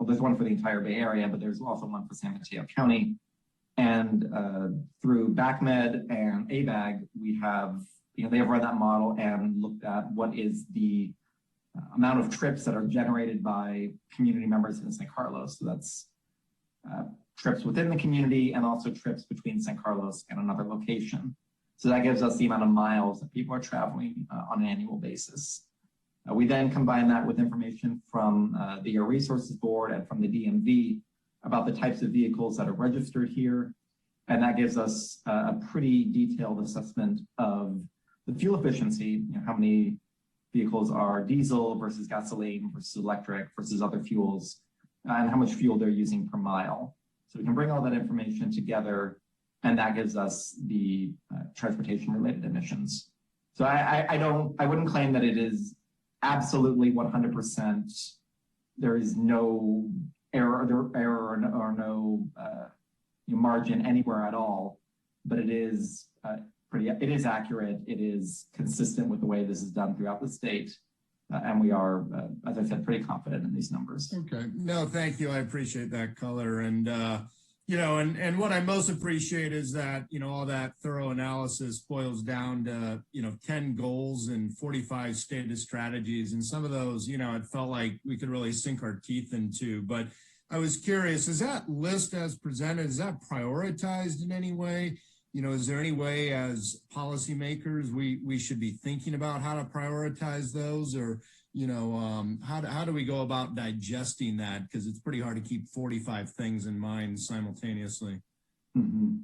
there's one for the entire Bay Area, but there's also one for San Mateo County. And through BACMed and ABAG, we have, they have run that model and looked at what is the amount of trips that are generated by community members in San Carlos. So that's trips within the community and also trips between San Carlos and another location. So that gives us the amount of miles that people are traveling on an annual basis. We then combine that with information from the Air Resources Board and from the DMV about the types of vehicles that are registered here. And that gives us a pretty detailed assessment of the fuel efficiency, how many vehicles are diesel versus gasoline versus electric versus other fuels, and how much fuel they're using per mile. So we can bring all that information together, and that gives us the transportation-related emissions. So I wouldn't claim that it is absolutely 100%. There is no error or no margin anywhere at all, but it is it is accurate. It is consistent with the way this is done throughout the state. And we are, as I said, pretty confident in these numbers. Okay. No, thank you. I appreciate that color. And, and what I most appreciate is that, all that thorough analysis boils down to, 10 goals and 45 stated strategies. And some of those, it felt like we could really sink our teeth into. But I was curious, is that list as presented, is that prioritized in any way? Is there any way as policymakers we should be thinking about how to prioritize those, or, how do we go about digesting that? Because it's pretty hard to keep 45 things in mind simultaneously. Mm-hmm.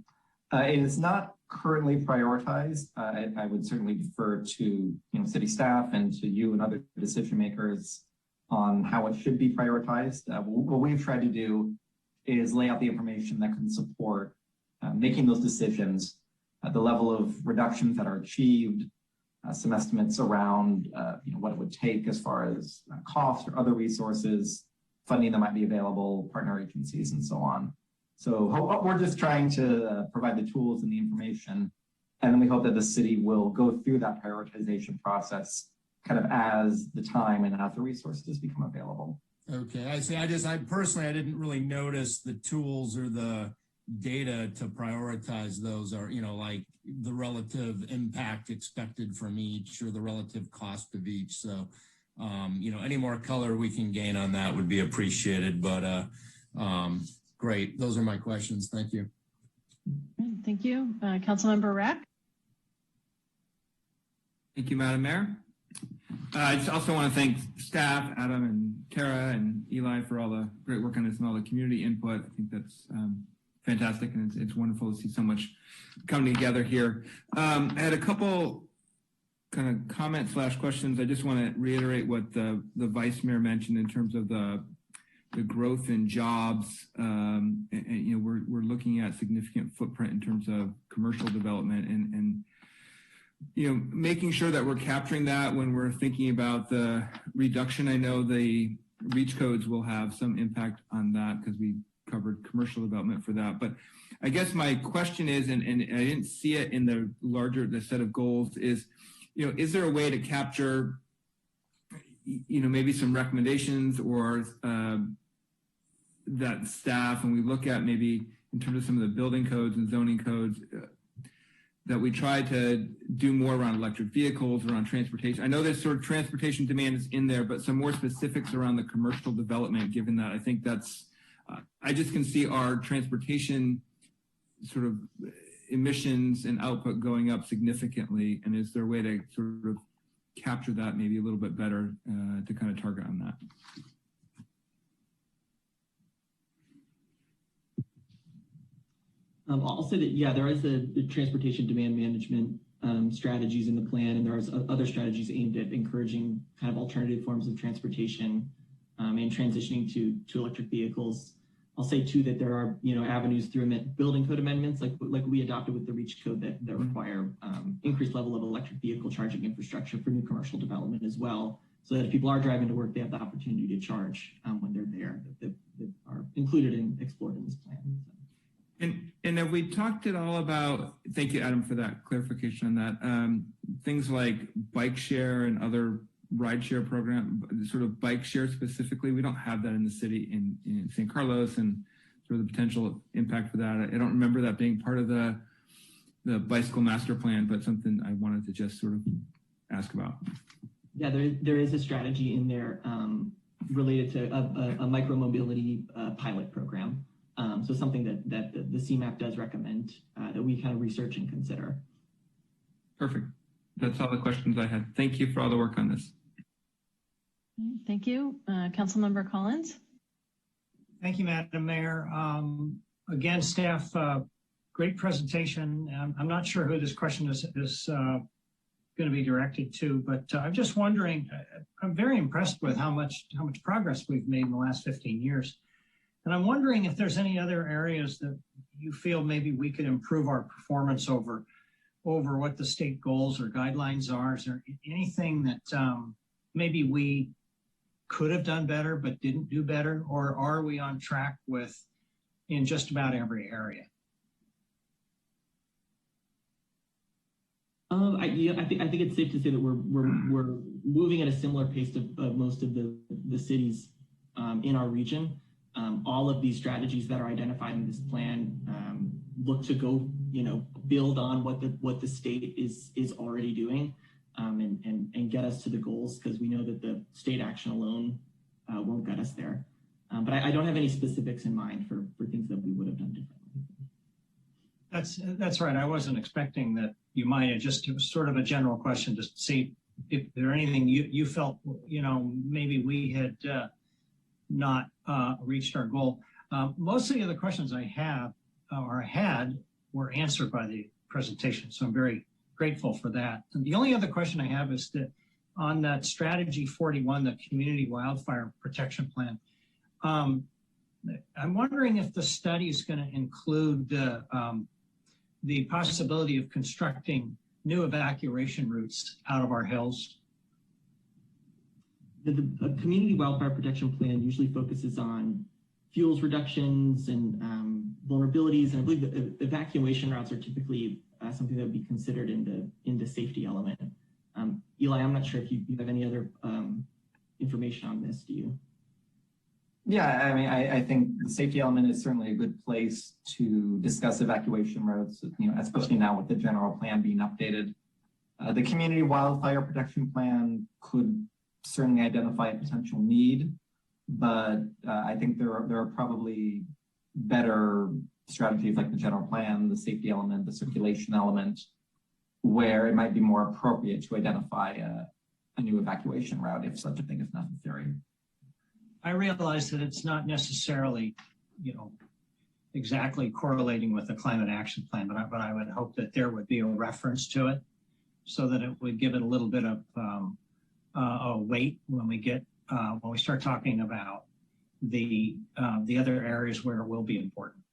It is not currently prioritized. I would certainly defer to city staff and to you and other decision makers on how it should be prioritized. What we've tried to do is lay out the information that can support making those decisions, the level of reductions that are achieved, some estimates around what it would take as far as cost or other resources, funding that might be available, partner agencies, and so on. So we're just trying to provide the tools and the information, and then we hope that the city will go through that prioritization process kind of as the time and as the resources become available. Okay, I see. I personally, I didn't really notice the tools or the data to prioritize those, or like the relative impact expected from each or the relative cost of each. So any more color we can gain on that would be appreciated. But great. Those are my questions. Thank you. Thank you. Councilmember Rack. Thank you, Madam Mayor. I just also want to thank staff, Adam and Tara and Eli, for all the great work on this and all the community input. I think that's fantastic, and it's wonderful to see so much coming together here. I had a couple kind of comments / questions. I just want to reiterate what the Vice Mayor mentioned in terms of the growth in jobs. And you know, we're looking at significant footprint in terms of commercial development and you know, making sure that we're capturing that when we're thinking about the reduction. I know the REACH codes will have some impact on that because we covered commercial development for that. But I guess my question is, and I didn't see it in the set of goals, is, you know, is there a way to capture, you know, maybe some recommendations or that staff, and we look at maybe in terms of some of the building codes and zoning codes, that we try to do more around electric vehicles, around transportation. I know there's sort of transportation demand is in there, but some more specifics around the commercial development, given that I think that's, I just can see our transportation sort of emissions and output going up significantly. And is there a way to sort of capture that maybe a little bit better to kind of target on that? I'll say that, yeah, there is the transportation demand management strategies in the plan, and there are other strategies aimed at encouraging kind of alternative forms of transportation and transitioning to electric vehicles. I'll say too that there are, you know, avenues through building code amendments like we adopted with the REACH code that require increased level of electric vehicle charging infrastructure for new commercial development as well, so that if people are driving to work, they have the opportunity to charge when they're there, that are included and explored in this plan. So. And have we talked at all about, thank you, Adam, for that clarification on that, things like bike share and other ride share program, sort of bike share specifically? We don't have that in the city in San Carlos, and sort of the potential impact for that. I don't remember that being part of the bicycle master plan, but something I wanted to just sort of ask about. Yeah, there is a strategy in there related to a micro-mobility pilot program. So something that the CMAP does recommend that we kind of research and consider. Perfect. That's all the questions I had. Thank you for all the work on this. Thank you. Councilmember Collins. Thank you, Madam Mayor. Again, staff, great presentation. I'm not sure who this question is going to be directed to, but I'm just wondering, I'm very impressed with how much progress we've made in the last 15 years. And I'm wondering if there's any other areas that you feel maybe we could improve our performance over what the state goals or guidelines are. Is there anything that maybe we could have done better but didn't do better? Or are we on track with in just about every area? I think it's safe to say that we're moving at a similar pace of most of the cities in our region. All of these strategies that are identified in this plan look to go, you know, build on what the state is already doing and get us to the goals, because we know that the state action alone won't get us there. But I don't have any specifics in mind for things that we would have done differently. That's right. I wasn't expecting that you might have. Just, it was sort of a general question to see if there anything you felt, you know, maybe we had not reached our goal. Most of the other questions I have or had were answered by the presentation, so I'm very grateful for that. And the only other question I have is that on that strategy 41, the community wildfire protection plan, I'm wondering if the study is going to include the possibility of constructing new evacuation routes out of our hills. The community wildfire protection plan usually focuses on fuels reductions and vulnerabilities, and I believe the evacuation routes are typically something that would be considered in the safety element. Eli, I'm not sure if you have any other information on this. Do you? Yeah, I mean, I think the safety element is certainly a good place to discuss evacuation routes, you know, especially now with the general plan being updated. The community wildfire protection plan could certainly identify a potential need, but I think there are probably better strategies like the general plan, the safety element, the circulation element, where it might be more appropriate to identify a new evacuation route if such a thing is necessary. I realize that it's not necessarily, exactly correlating with the climate action plan, but I would hope that there would be a reference to it so that it would give it a little bit of a weight when we start talking about the other areas where it will be important.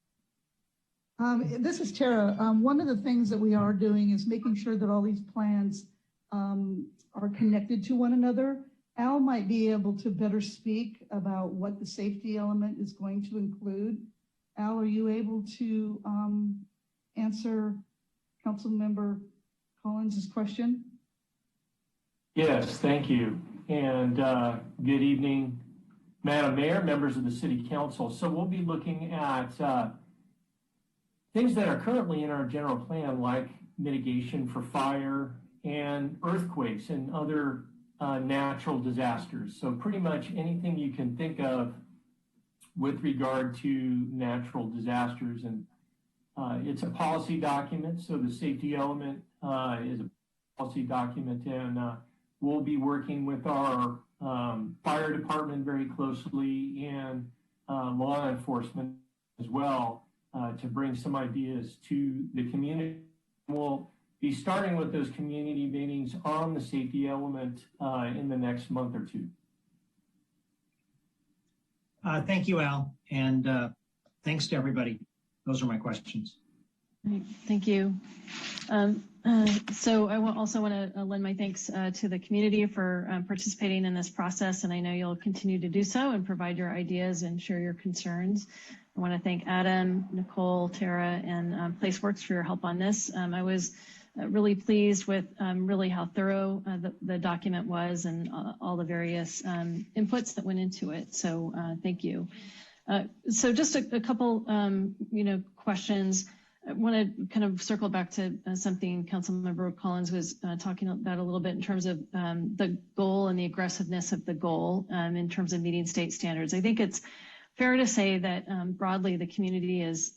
This is Tara. One of the things that we are doing is making sure that all these plans are connected to one another. Al might be able to better speak about what the safety element is going to include. Al, are you able to answer Councilmember Collins' question? Yes, thank you. And good evening, Madam Mayor, members of the City Council. So we'll be looking at things that are currently in our general plan, like mitigation for fire and earthquakes and other natural disasters. So pretty much anything you can think of with regard to natural disasters. And it's a policy document. So the safety element is a policy document, and we'll be working with our fire department very closely and law enforcement as well to bring some ideas to the community. We'll be starting with those community meetings on the safety element in the next month or two. Thank you, Al, and thanks to everybody. Those are my questions. Right, thank you. So I also want to lend my thanks to the community for participating in this process, and I know you'll continue to do so and provide your ideas and share your concerns. I want to thank Adam, Nicole, Tara, and PlaceWorks for your help on this. I was really pleased with really how thorough the document was and all the various inputs that went into it. So thank you. So just a couple, questions. I want to kind of circle back to something Councilmember Collins was talking about a little bit in terms of the goal and the aggressiveness of the goal in terms of meeting state standards. I think it's fair to say that broadly the community is,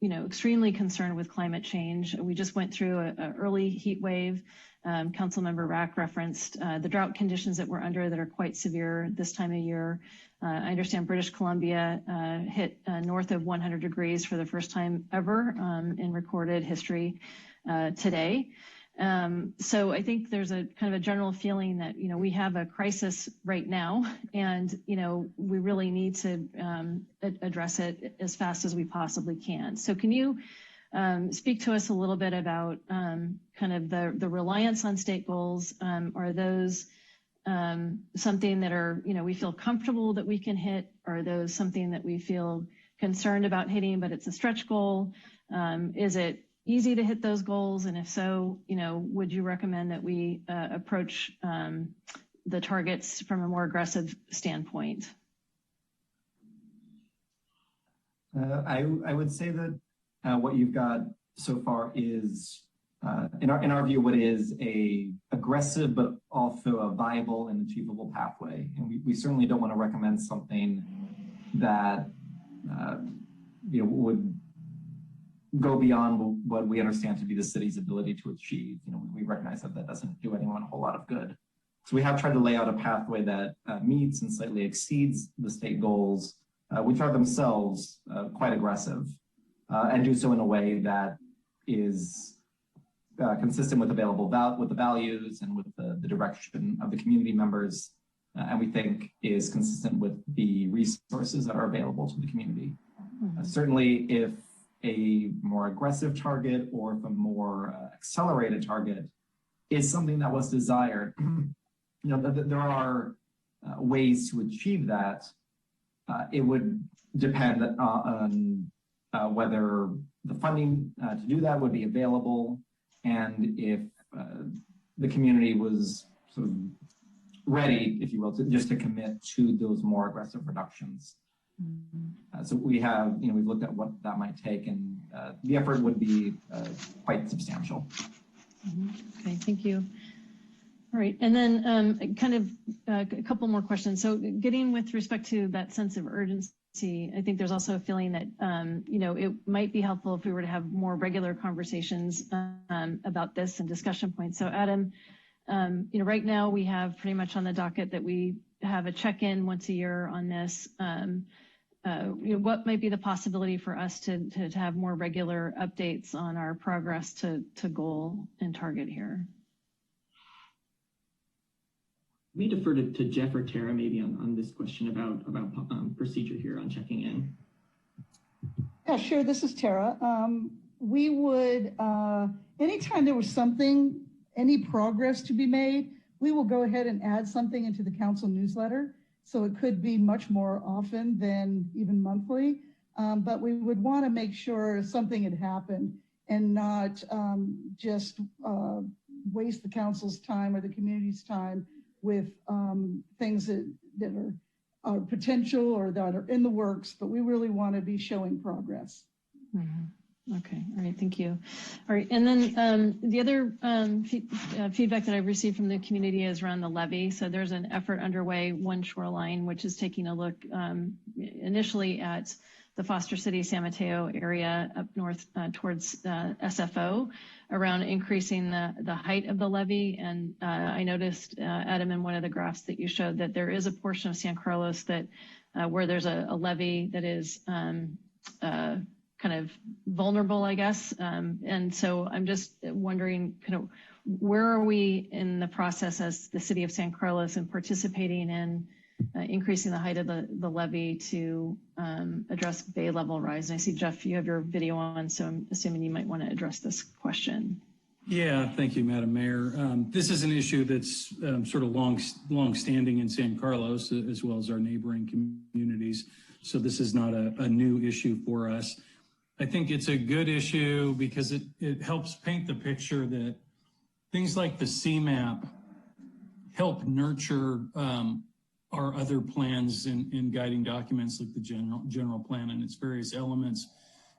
extremely concerned with climate change. We just went through an early heat wave. Councilmember Rack referenced the drought conditions that we're under that are quite severe this time of year. I understand British Columbia hit north of 100 degrees for the first time ever in recorded history today. So I think there's a kind of a general feeling that, we have a crisis right now and, we really need to address it as fast as we possibly can. So can you speak to us a little bit about kind of the reliance on state goals? Are those something that are, we feel comfortable that we can hit? Are those something that we feel concerned about hitting, but it's a stretch goal? Is it easy to hit those goals? And if so, would you recommend that we approach the targets from a more aggressive standpoint? I would say that what you've got so far is, in our view, what is a aggressive but also a viable and achievable pathway. And we certainly don't want to recommend something that would go beyond what we understand to be the city's ability to achieve. We recognize that that doesn't do anyone a whole lot of good. So we have tried to lay out a pathway that meets and slightly exceeds the state goals, which are themselves quite aggressive, and do so in a way that is consistent with with the values and with the direction of the community members, and we think is consistent with the resources that are available to the community. Certainly, if a more aggressive target or if a more accelerated target is something that was desired, there are ways to achieve that. It would depend on whether the funding to do that would be available, and if the community was sort of ready, if you will, to commit to those more aggressive reductions. So we have, we've looked at what that might take, and the effort would be quite substantial. Okay, thank you. All right, and then kind of a couple more questions. So getting with respect to that sense of urgency I think there's also a feeling that, it might be helpful if we were to have more regular conversations about this and discussion points. So Adam, right now we have pretty much on the docket that we have a check-in once a year on this. What might be the possibility for us to have more regular updates on our progress to goal and target here? We defer to Jeff or Tara maybe on this question about procedure here on checking in. Yeah, sure. This is Tara. We would, anytime there was something, any progress to be made, we will go ahead and add something into the council newsletter. So it could be much more often than even monthly. But we would want to make sure something had happened and not just waste the council's time or the community's time with things that are potential or that are in the works, but we really want to be showing progress. Mm-hmm. Okay, all right, thank you. All right, and then the other feedback that I've received from the community is around the levee. So there's an effort underway, One Shoreline, which is taking a look initially at the Foster City, San Mateo area up north towards SFO around increasing the height of the levee. And I noticed, Adam, in one of the graphs that you showed that there is a portion of San Carlos that where there's a levee that is kind of vulnerable, I guess. And so I'm just wondering kind of where are we in the process as the city of San Carlos and participating in increasing the height of the levee to address bay level rise. And I see, Jeff, you have your video on, so I'm assuming you might want to address this question. Yeah, thank you, Madam Mayor. This is an issue that's sort of long standing in San Carlos, as well as our neighboring communities. So this is not a new issue for us. I think it's a good issue because it helps paint the picture that things like the CMAP help nurture our other plans in guiding documents like the general plan and its various elements,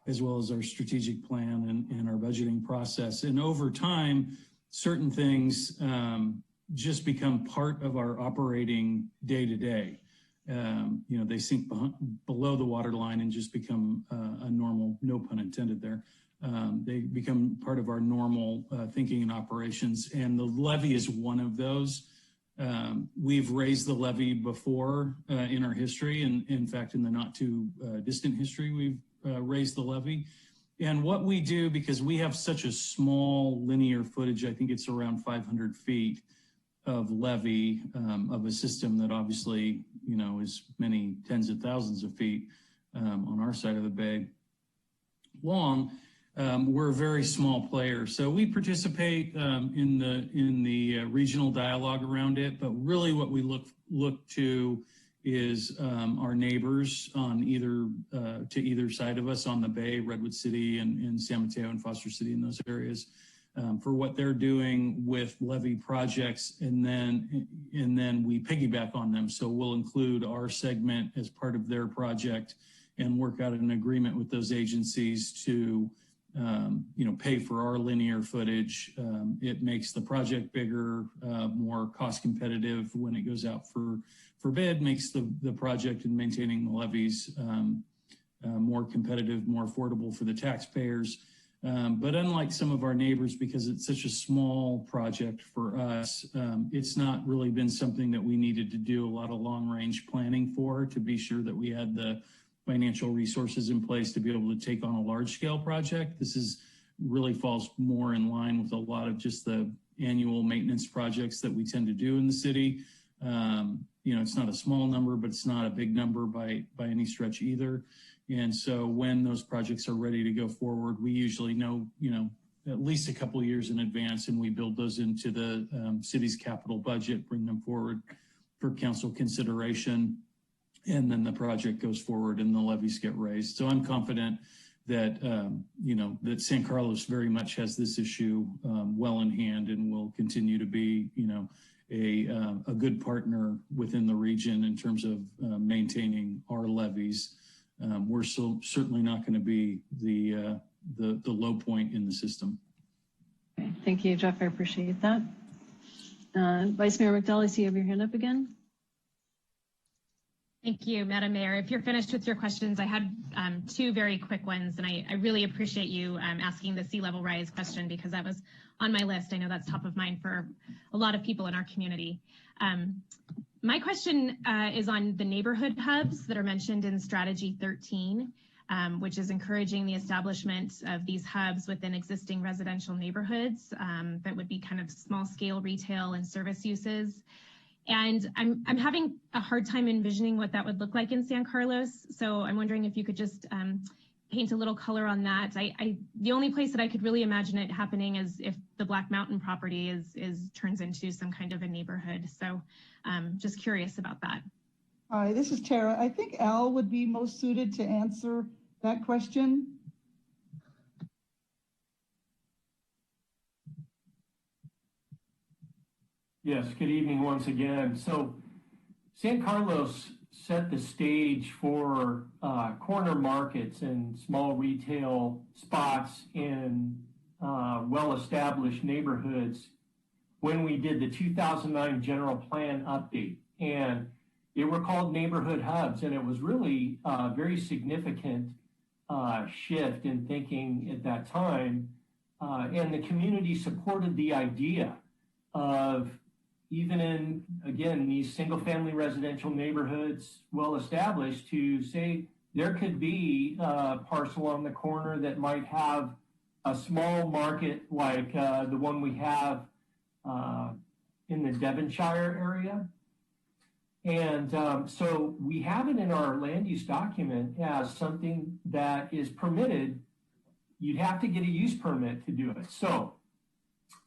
as well as our strategic plan and our budgeting process. And over time, certain things just become part of our operating day to day. They sink below the water line and just become a normal, no pun intended there. They become part of our normal thinking and operations. And the levee is one of those. We've raised the levee before in our history, and in fact, in the not too distant history, we've raised the levee. And what we do, because we have such a small linear footage, I think it's around 500 feet of levee of a system that obviously, is many tens of thousands of feet on our side of the bay long. We're a very small player, so we participate in the regional dialogue around it. But really, what we look to is our neighbors on either side of us on the bay, Redwood City and San Mateo and Foster City, in those areas, for what they're doing with levee projects, and then we piggyback on them. So we'll include our segment as part of their project and work out an agreement with those agencies to pay for our linear footage. It makes the project bigger, more cost competitive when it goes out for bid, makes the project in maintaining the levees more competitive, more affordable for the taxpayers. But unlike some of our neighbors, because it's such a small project for us, it's not really been something that we needed to do a lot of long range planning for, to be sure that we had the financial resources in place to be able to take on a large scale project. This really falls more in line with a lot of just the annual maintenance projects that we tend to do in the city. It's not a small number, but it's not a big number by any stretch either. And so when those projects are ready to go forward, we usually know, at least a couple of years in advance, and we build those into the city's capital budget, bring them forward for council consideration. And then the project goes forward and the levees get raised. So I'm confident that, that San Carlos very much has this issue well in hand and will continue to be, a good partner within the region in terms of maintaining our levees. We're certainly not going to be the low point in the system. Okay. Thank you, Jeff. I appreciate that. Vice Mayor McDowell, I see you have your hand up again. Thank you, Madam Mayor. If you're finished with your questions, I had two very quick ones, and I really appreciate you asking the sea level rise question because that was on my list. I know that's top of mind for a lot of people in our community. My question is on the neighborhood hubs that are mentioned in Strategy 13, which is encouraging the establishment of these hubs within existing residential neighborhoods that would be kind of small scale retail and service uses. And I'm having a hard time envisioning what that would look like in San Carlos. So I'm wondering if you could just paint a little color on that. The only place that I could really imagine it happening is if the Black Mountain property turns into some kind of a neighborhood. So just curious about that. Hi, this is Tara. I think Al would be most suited to answer that question. Yes, good evening once again. So San Carlos set the stage for corner markets and small retail spots in well-established neighborhoods when we did the 2009 general plan update. And they were called neighborhood hubs, and it was really a very significant shift in thinking at that time. And the community supported the idea of, even in, again, these single family residential neighborhoods, well established, to say there could be a parcel on the corner that might have a small market like the one we have in the Devonshire area. And so we have it in our land use document as something that is permitted. You'd have to get a use permit to do it. So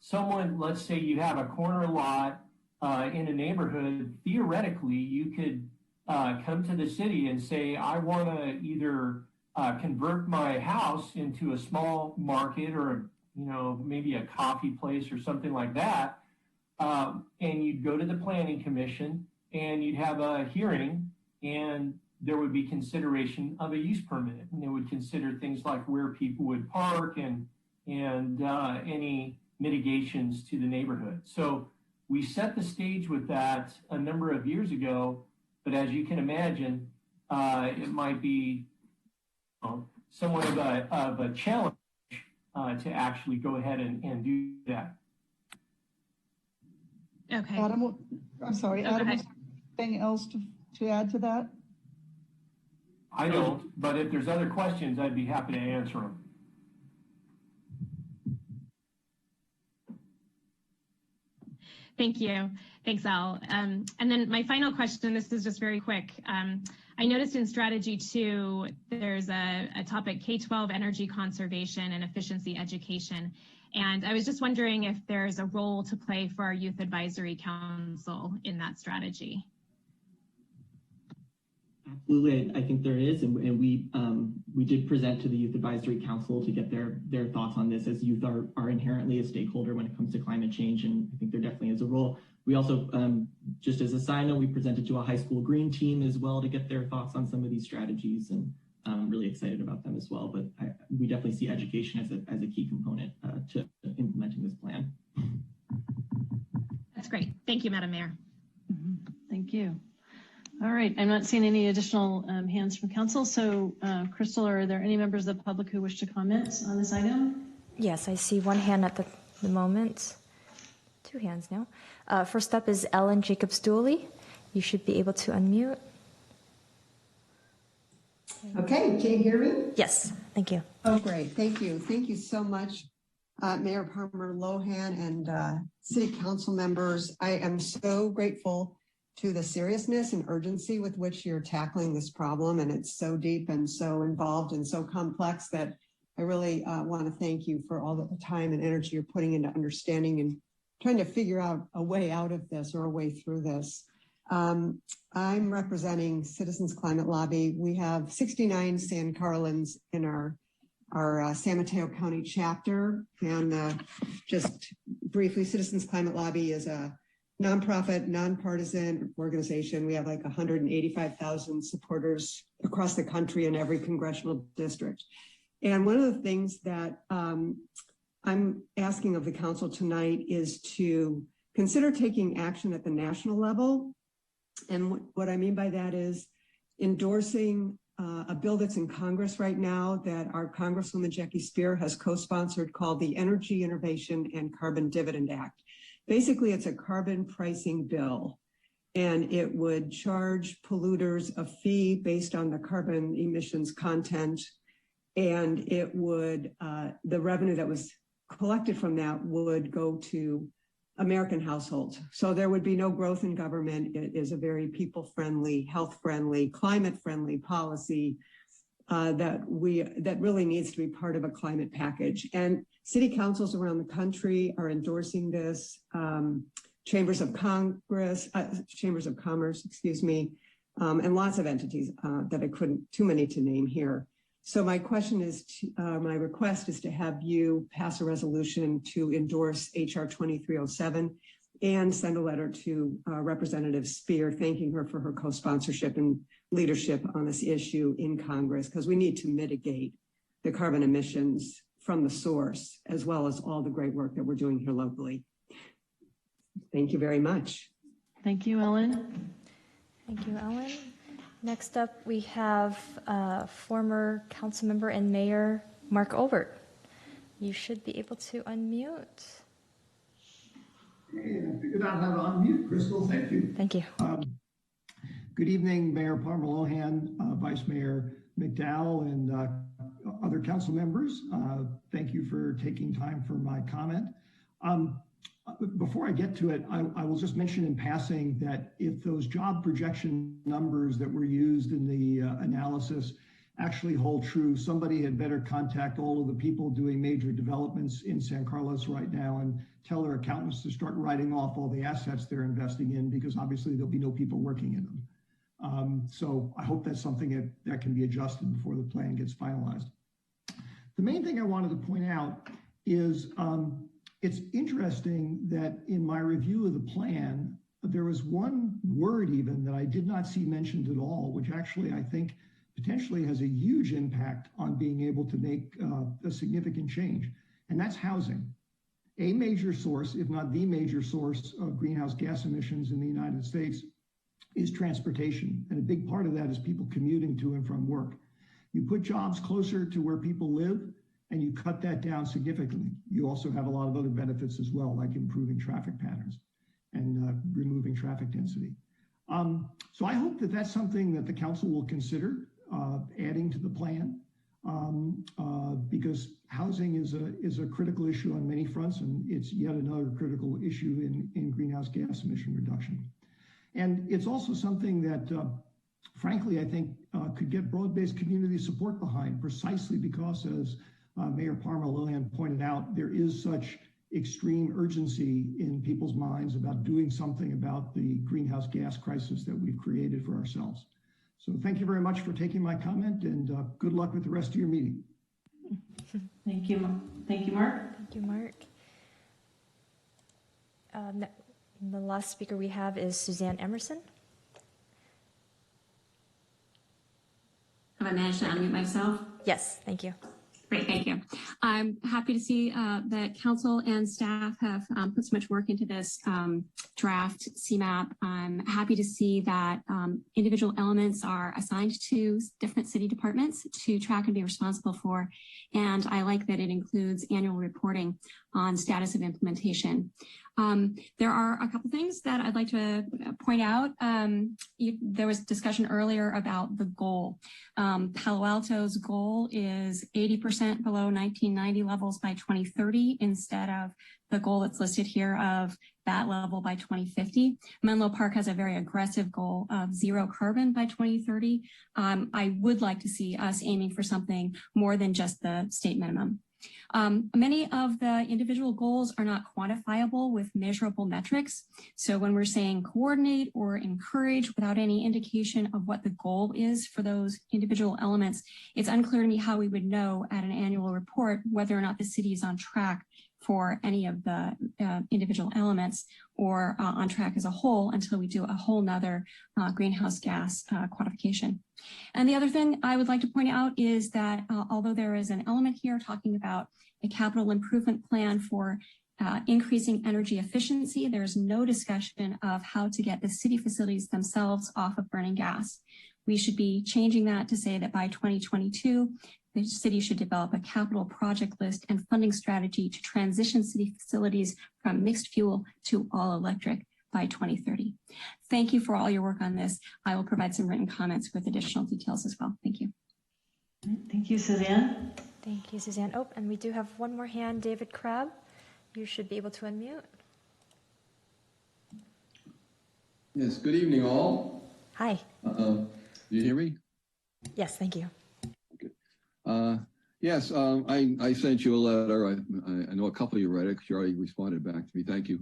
someone, let's say you have a corner lot in a neighborhood, theoretically, you could come to the city and say, I want to either convert my house into a small market or, maybe a coffee place or something like that. And you'd go to the planning commission and you'd have a hearing, and there would be consideration of a use permit. And they would consider things like where people would park and any mitigations to the neighborhood. So we set the stage with that a number of years ago, but as you can imagine, it might be somewhat of a challenge to actually go ahead and do that. Okay. Adam, I'm sorry, Adam, is there anything else to add to that? I don't, but if there's other questions, I'd be happy to answer them. Thank you. Thanks, Al. And then my final question, this is just very quick. I noticed in Strategy 2, there's a topic, K-12 energy conservation and efficiency education. And I was just wondering if there's a role to play for our Youth Advisory Council in that strategy. Absolutely, I think there is, and we did present to the Youth Advisory Council to get their thoughts on this, as youth are inherently a stakeholder when it comes to climate change, and I think there definitely is a role. We also, just as a side note, we presented to a high school green team as well to get their thoughts on some of these strategies, and I'm really excited about them as well. But we definitely see education as a key component to implementing this plan. That's great. Thank you, Madam Mayor. Thank you. All right, I'm not seeing any additional hands from council. So Crystal, are there any members of the public who wish to comment on this item? Yes, I see one hand at the moment. Two hands now. First up is Ellen Jacobs-Dooley. You should be able to unmute. Okay, can you hear me? Yes, thank you. Oh, great, thank you. Thank you so much, Mayor Palmer Lohan and City Council members. I am so grateful to the seriousness and urgency with which you're tackling this problem. And it's so deep and so involved and so complex that I really want to thank you for all the time and energy you're putting into understanding and trying to figure out a way out of this or a way through this. I'm representing Citizens Climate Lobby. We have 69 San Carlins in our San Mateo County chapter. And just briefly, Citizens Climate Lobby is a nonprofit, nonpartisan organization. We have like 185,000 supporters across the country in every congressional district. And one of the things that I'm asking of the council tonight is to consider taking action at the national level. And what I mean by that is endorsing a bill that's in Congress right now that our Congresswoman Jackie Spear has co-sponsored called the Energy Innovation and Carbon Dividend Act. Basically, it's a carbon pricing bill, and it would charge polluters a fee based on the carbon emissions content, and it would, the revenue that was collected from that would go to American households. So there would be no growth in government. It is a very people-friendly, health-friendly, climate-friendly policy that really needs to be part of a climate package. And city councils around the country are endorsing this. Chambers of Commerce, excuse me, and lots of entities that I couldn't, too many to name here. So my question is, my request is to have you pass a resolution to endorse HR 2307 and send a letter to Representative Spear, thanking her for her co-sponsorship and leadership on this issue in Congress, because we need to mitigate the carbon emissions from the source, as well as all the great work that we're doing here locally. Thank you very much. Thank you, Ellen. Thank you, Ellen. Next up, we have former council member and mayor Mark Olbert. You should be able to unmute. Hey, I figured out how to unmute, Crystal. Thank you. Thank you. Good evening, Mayor Palmer Lohan, Vice Mayor McDowell, and other council members. Thank you for taking time for my comment. Before I get to it, I will just mention in passing that if those job projection numbers that were used in the analysis actually hold true, somebody had better contact all of the people doing major developments in San Carlos right now and tell their accountants to start writing off all the assets they're investing in, because obviously there'll be no people working in them. So I hope that's something that can be adjusted before the plan gets finalized. The main thing I wanted to point out is it's interesting that in my review of the plan, there was one word even that I did not see mentioned at all, which actually I think potentially has a huge impact on being able to make a significant change, and that's housing. A major source, if not the major source of greenhouse gas emissions in the United States is transportation, and a big part of that is people commuting to and from work. You put jobs closer to where people live, and you cut that down significantly. You also have a lot of other benefits as well, like improving traffic patterns and removing traffic density. So I hope that that's something that the council will consider adding to the plan, because housing is a critical issue on many fronts, and it's yet another critical issue in greenhouse gas emission reduction. And it's also something that, frankly, I think could get broad-based community support behind, precisely because, as Mayor Palmer Lohan pointed out, there is such extreme urgency in people's minds about doing something about the greenhouse gas crisis that we've created for ourselves. So thank you very much for taking my comment, and good luck with the rest of your meeting. Thank you. Thank you, Mark. Thank you, Mark. The last speaker we have is Suzanne Emerson. Have I managed to unmute myself? Yes, thank you. Great, thank you. I'm happy to see that council and staff have put so much work into this draft CMAP. I'm happy to see that individual elements are assigned to different city departments to track and be responsible for. And I like that it includes annual reporting on status of implementation. There are a couple things that I'd like to point out. There was discussion earlier about the goal. Palo Alto's goal is 80% below 1990 levels by 2030 instead of the goal that's listed here of that level by 2050. Menlo Park has a very aggressive goal of zero carbon by 2030. I would like to see us aiming for something more than just the state minimum. Many of the individual goals are not quantifiable with measurable metrics. So when we're saying coordinate or encourage without any indication of what the goal is for those individual elements, it's unclear to me how we would know at an annual report whether or not the city is on track for any of the individual elements or on track as a whole until we do a whole nother greenhouse gas quantification. And the other thing I would like to point out is that although there is an element here talking about a capital improvement plan for increasing energy efficiency, there's no discussion of how to get the city facilities themselves off of burning gas. We should be changing that to say that by 2022, the city should develop a capital project list and funding strategy to transition city facilities from mixed fuel to all electric by 2030. Thank you for all your work on this. I will provide some written comments with additional details as well. Thank you. Thank you, Suzanne. Thank you, Suzanne. Oh, and we do have one more hand, David Crabb. You should be able to unmute. Yes, good evening, all. Hi. Do you hear me? Yes, thank you. Yes, I sent you a letter. I know a couple of you read it because you already responded back to me. Thank you.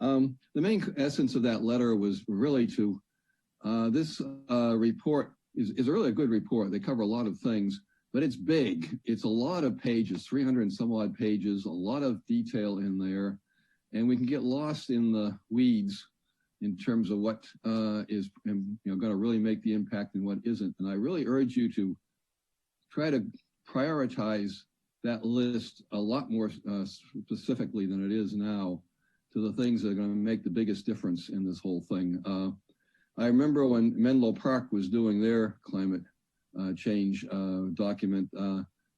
The main essence of that letter was really to, this report is really a good report. They cover a lot of things, but it's big. It's a lot of pages, 300 and some odd pages, a lot of detail in there, and we can get lost in the weeds in terms of what is going to really make the impact and what isn't. And I really urge you to try to prioritize that list a lot more specifically than it is now to the things that are going to make the biggest difference in this whole thing. I remember when Menlo Park was doing their climate change document,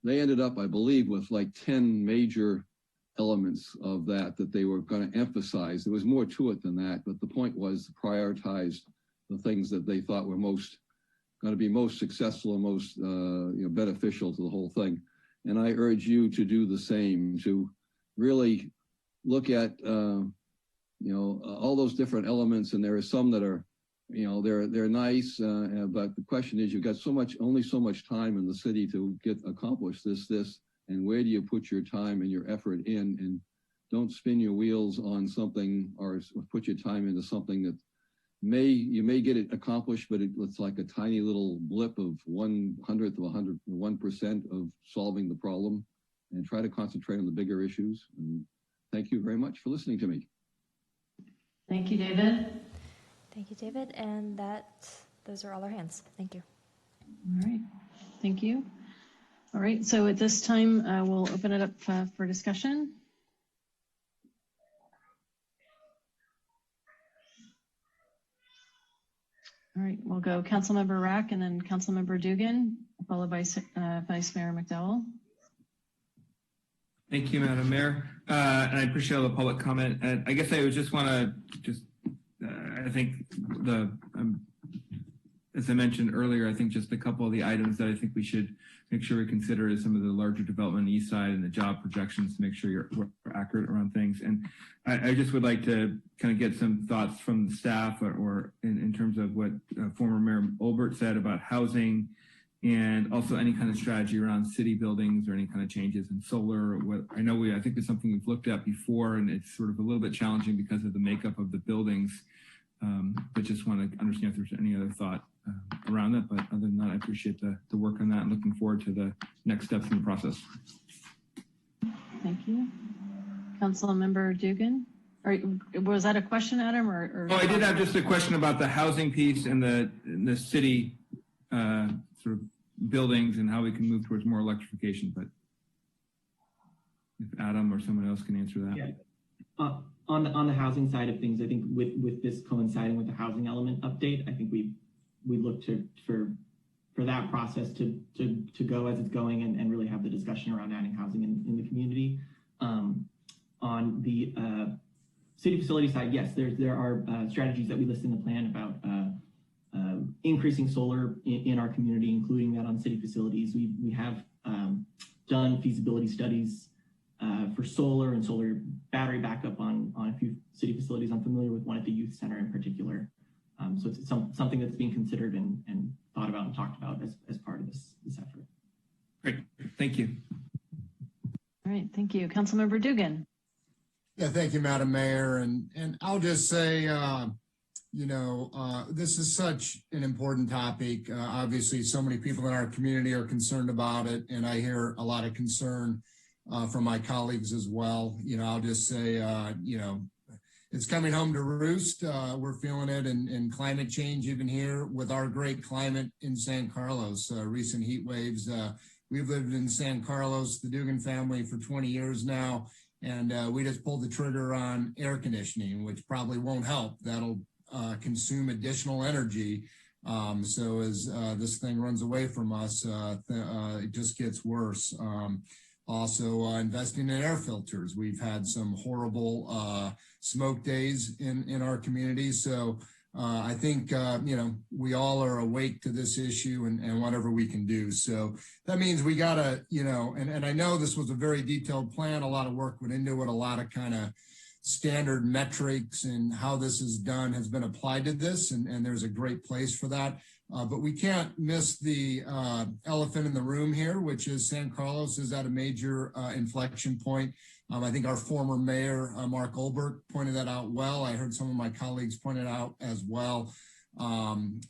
they ended up, I believe, with like 10 major elements of that they were going to emphasize. There was more to it than that, but the point was to prioritize the things that they thought were going to be most successful and most beneficial to the whole thing. And I urge you to do the same, to really look at all those different elements. And there are some that are they're nice, but the question is, you've got only so much time in the city to accomplish this, and where do you put your time and your effort in? And don't spin your wheels on something or put your time into something that you may get it accomplished, but it's like a tiny little blip of 1/100th of 1% of solving the problem, and try to concentrate on the bigger issues. And thank you very much for listening to me. Thank you, David. Thank you, David. And those are all our hands. Thank you. All right. Thank you. All right. So at this time, we'll open it up for discussion. All right. We'll go Councilmember Rack and then Councilmember Dugan, followed by Vice Mayor McDowell. Thank you, Madam Mayor. And I appreciate all the public comment. And I guess I would just want to I think as I mentioned earlier, I think just a couple of the items that I think we should make sure we consider is some of the larger development on the east side and the job projections to make sure we're accurate around things. And I just would like to kind of get some thoughts from the staff or in terms of what former Mayor Olbert said about housing, and also any kind of strategy around city buildings or any kind of changes in solar. I think it's something we've looked at before, and it's sort of a little bit challenging because of the makeup of the buildings. But just want to understand if there's any other thought around that. But other than that, I appreciate the work on that and looking forward to the next steps in the process. Thank you. Councilmember Dugan. Was that a question, Adam? Oh, I did have just a question about the housing piece and the city sort of buildings and how we can move towards more electrification. But if Adam or someone else can answer that. Yeah. On the housing side of things, I think with this coinciding with the housing element update, I think we look for that process to go as it's going and really have the discussion around adding housing in the community. On the city facility side, yes, there are strategies that we list in the plan about increasing solar in our community, including that on city facilities. We have done feasibility studies for solar and solar battery backup on a few city facilities. I'm familiar with one at the youth center in particular. So it's something that's being considered and thought about and talked about as part of this effort. Great, thank you. All right, thank you. Councilmember Dugan. Yeah, thank you, Madam Mayor. And I'll just say, this is such an important topic. Obviously, so many people in our community are concerned about it, and I hear a lot of concern from my colleagues as well. I'll just say, it's coming home to roost. We're feeling it in climate change, even here with our great climate in San Carlos, recent heat waves. We've lived in San Carlos, the Dugan family, for 20 years now, and we just pulled the trigger on air conditioning, which probably won't help. That'll consume additional energy. So as this thing runs away from us, it just gets worse. Also investing in air filters. We've had some horrible smoke days in our community. So I think, we all are awake to this issue and whatever we can do. So that means we got to, and I know this was a very detailed plan. A lot of work went into it, a lot of kind of standard metrics and how this is done has been applied to this. And there's a great place for that. But we can't miss the elephant in the room here, which is San Carlos is at a major inflection point. I think our former mayor, Mark Olbert, pointed that out well. I heard some of my colleagues point it out as well. Obviously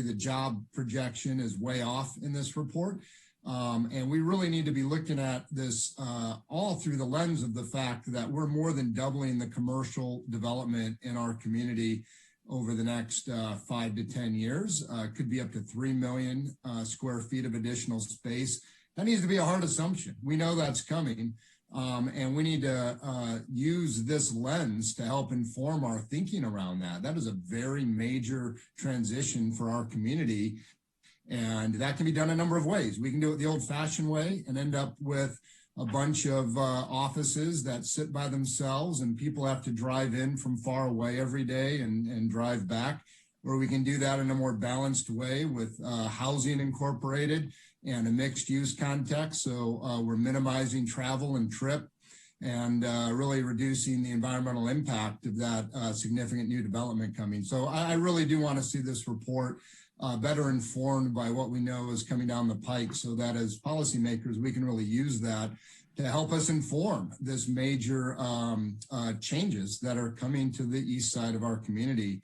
the job projection is way off in this report. And we really need to be looking at this all through the lens of the fact that we're more than doubling the commercial development in our community over the next 5 to 10 years. Could be up to 3 million square feet of additional space. That needs to be a hard assumption. We know that's coming, and we need to use this lens to help inform our thinking around that. That is a very major transition for our community, and that can be done a number of ways. We can do it the old-fashioned way and end up with a bunch of offices that sit by themselves and people have to drive in from far away every day and drive back, or we can do that in a more balanced way with housing incorporated and a mixed use context. So we're minimizing travel and trip and really reducing the environmental impact of that significant new development coming. So I really do want to see this report better informed by what we know is coming down the pike, so that as policymakers, we can really use that to help us inform this major changes that are coming to the east side of our community.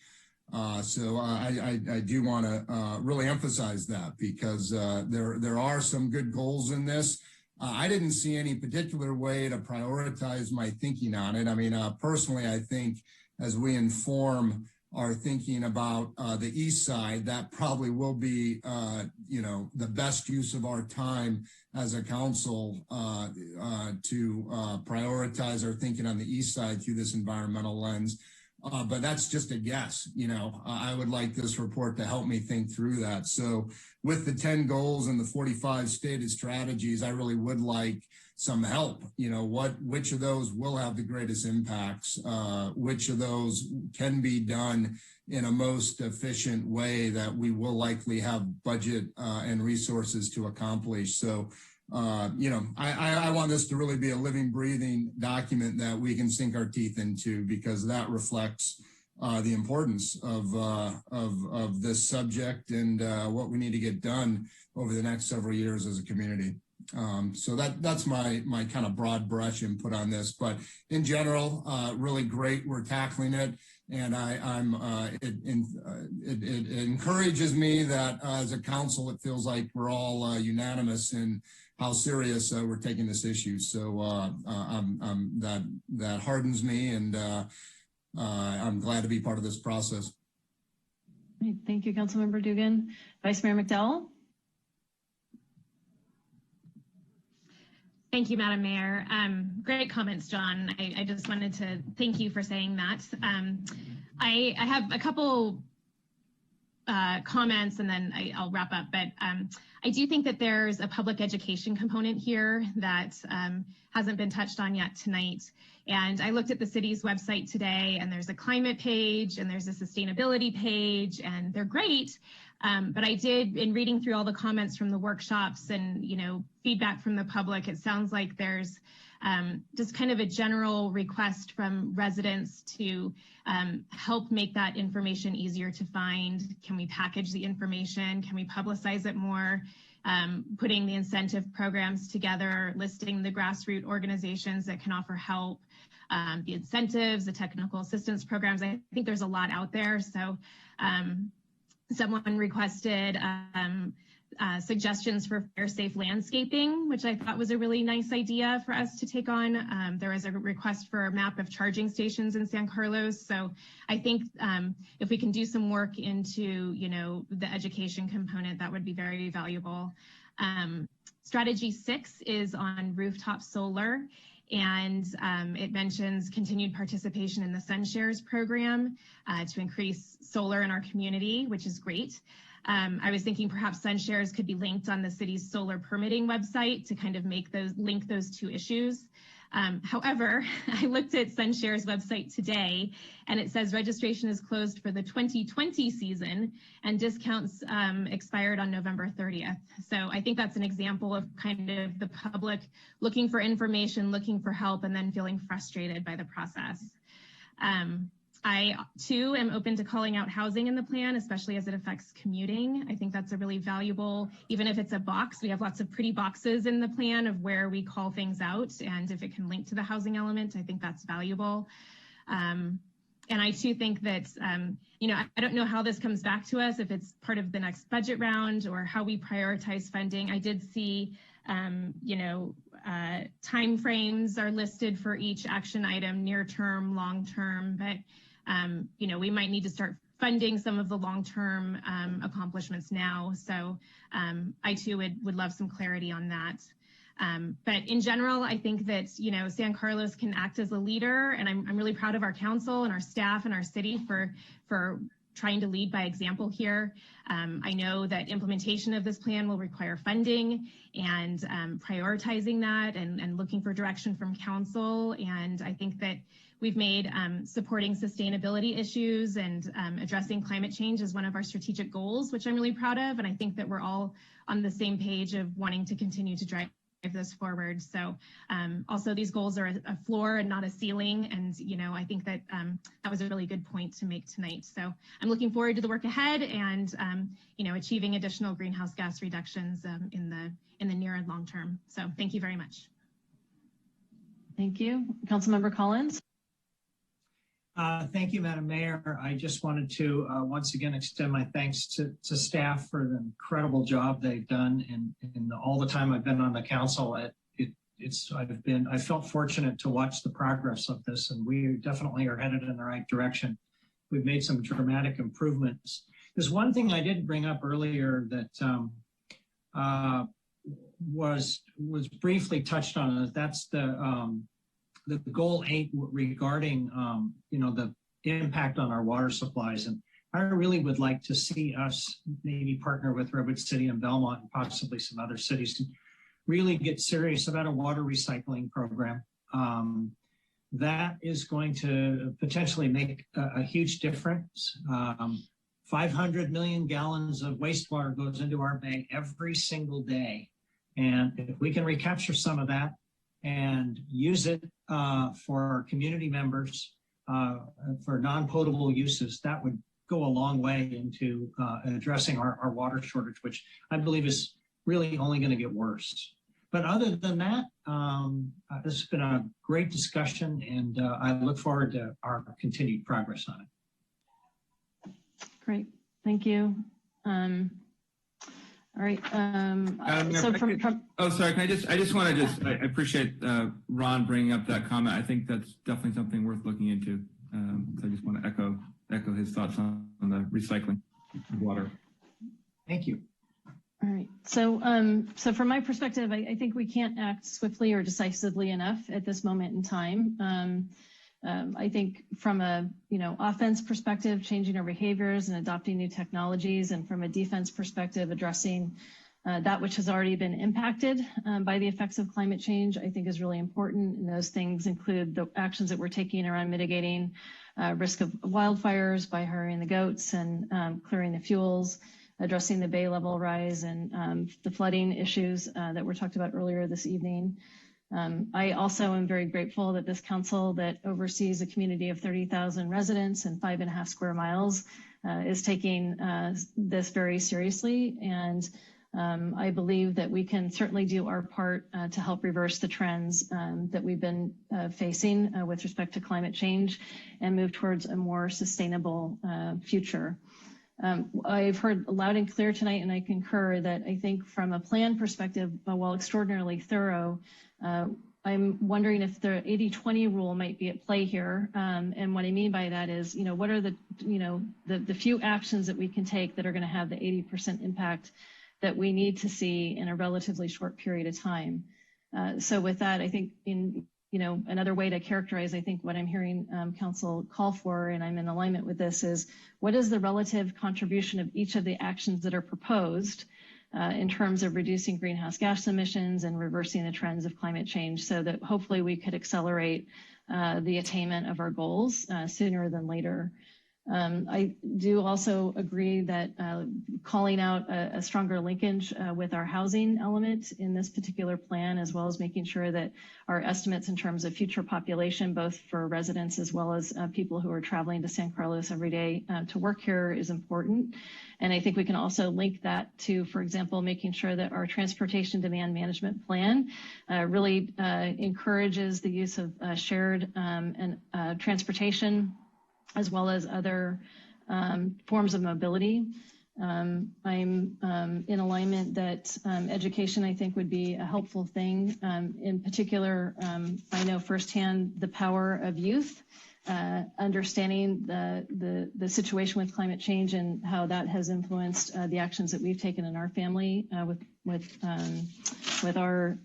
So I do want to really emphasize that, because there are some good goals in this. I didn't see any particular way to prioritize my thinking on it. I mean, personally, I think as we inform our thinking about the east side, that probably will be, the best use of our time as a council to prioritize our thinking on the east side through this environmental lens. But that's just a guess. I would like this report to help me think through that. So with the 10 goals and the 45 stated strategies, I really would like some help. Which of those will have the greatest impacts? Which of those can be done in a most efficient way that we will likely have budget and resources to accomplish? So, I want this to really be a living, breathing document that we can sink our teeth into, because that reflects the importance of this subject and what we need to get done over the next several years as a community. So that's my kind of broad brush input on this, but in general, really great. We're tackling it, and it encourages me that as a council, it feels like we're all unanimous in how serious we're taking this issue. So that hardens me, and I'm glad to be part of this process. Thank you, Councilmember Dugan. Vice Mayor McDowell. Thank you, Madam Mayor. Great comments, John. I just wanted to thank you for saying that. I have a couple comments, and then I'll wrap up. But I do think that there's a public education component here that hasn't been touched on yet tonight. And I looked at the city's website today, and there's a climate page and there's a sustainability page, and they're great. But I did, in reading through all the comments from the workshops and, feedback from the public, it sounds like there's just kind of a general request from residents to help make that information easier to find. Can we package the information? Can we publicize it more? Putting the incentive programs together, listing the grassroots organizations that can offer help, the incentives, the technical assistance programs. I think there's a lot out there. So someone requested suggestions for fair, safe landscaping, which I thought was a really nice idea for us to take on. There was a request for a map of charging stations in San Carlos. So I think if we can do some work into, the education component, that would be very valuable. Strategy 6 is on rooftop solar. And it mentions continued participation in the SunShares program to increase solar in our community, which is great. I was thinking perhaps SunShares could be linked on the city's solar permitting website to kind of link those two issues. However, I looked at SunShares website today and it says registration is closed for the 2020 season and discounts expired on November 30th. So I think that's an example of kind of the public looking for information, looking for help, and then feeling frustrated by the process. I too am open to calling out housing in the plan, especially as it affects commuting. I think that's a really valuable, even if it's a box, we have lots of pretty boxes in the plan of where we call things out. And if it can link to the housing element, I think that's valuable. And I too think that, you know, I don't know how this comes back to us, if it's part of the next budget round or how we prioritize funding. I did see, you know, time frames are listed for each action item, near term, long term, but you know, we might need to start funding some of the long-term accomplishments now. So I too would love some clarity on that. But in general, I think that, you know, San Carlos can act as a leader, and I'm really proud of our council and our staff and our city for trying to lead by example here. I know that implementation of this plan will require funding and prioritizing that and looking for direction from council. And I think that we've made supporting sustainability issues and addressing climate change as one of our strategic goals, which I'm really proud of. And I think that we're all on the same page of wanting to continue to drive this forward. So also these goals are a floor and not a ceiling. And, you know, I think that that was a really good point to make tonight. So I'm looking forward to the work ahead and, you know, achieving additional greenhouse gas reductions in the near and long term. So thank you very much. Thank you. Councilmember Collins. Thank you, Madam Mayor. I just wanted to once again extend my thanks to staff for the incredible job they've done in all the time I've been on the council. I felt fortunate to watch the progress of this, and we definitely are headed in the right direction. We've made some dramatic improvements. There's one thing I didn't bring up earlier that was briefly touched on. That's the goal 8 regarding, you know, the impact on our water supplies. And I really would like to see us maybe partner with Redwood City and Belmont and possibly some other cities to really get serious about a water recycling program. That is going to potentially make a huge difference. 500 million gallons of wastewater goes into our bay every single day. And if we can recapture some of that and use it for our community members for non-potable uses, that would go a long way into addressing our water shortage, which I believe is really only going to get worse. But other than that, this has been a great discussion, and I look forward to our continued progress on it. Great, thank you. All right. So sorry. I just want to I appreciate Ron bringing up that comment. I think that's definitely something worth looking into. So I just want to echo his thoughts on the recycling of water. Thank you. All right. So from my perspective, I think we can't act swiftly or decisively enough at this moment in time. I think from a offense perspective, changing our behaviors and adopting new technologies, and from a defense perspective, addressing that which has already been impacted by the effects of climate change, I think is really important. And those things include the actions that we're taking around mitigating risk of wildfires by hiring the goats and clearing the fuels, addressing the bay level rise and the flooding issues that were talked about earlier this evening. I also am very grateful that this council that oversees a community of 30,000 residents and 5.5 square miles is taking this very seriously. And I believe that we can certainly do our part to help reverse the trends that we've been facing with respect to climate change and move towards a more sustainable future. I've heard loud and clear tonight, and I concur that I think from a plan perspective, while extraordinarily thorough, I'm wondering if the 80-20 rule might be at play here. And what I mean by that is, what are the few actions that we can take that are going to have the 80% impact that we need to see in a relatively short period of time. So with that, I think in another way to characterize, I think, what I'm hearing council call for, and I'm in alignment with this, is what is the relative contribution of each of the actions that are proposed in terms of reducing greenhouse gas emissions and reversing the trends of climate change, so that hopefully we could accelerate the attainment of our goals sooner than later. I do also agree that calling out a stronger linkage with our housing element in this particular plan, as well as making sure that our estimates in terms of future population, both for residents as well as people who are traveling to San Carlos every day to work here, is important. And I think we can also link that to, for example, making sure that our transportation demand management plan really encourages the use of shared and transportation, as well as other forms of mobility. I'm in alignment that education, I think, would be a helpful thing. In particular, I know firsthand the power of youth, understanding the situation with climate change and how that has influenced the actions that we've taken in our family with our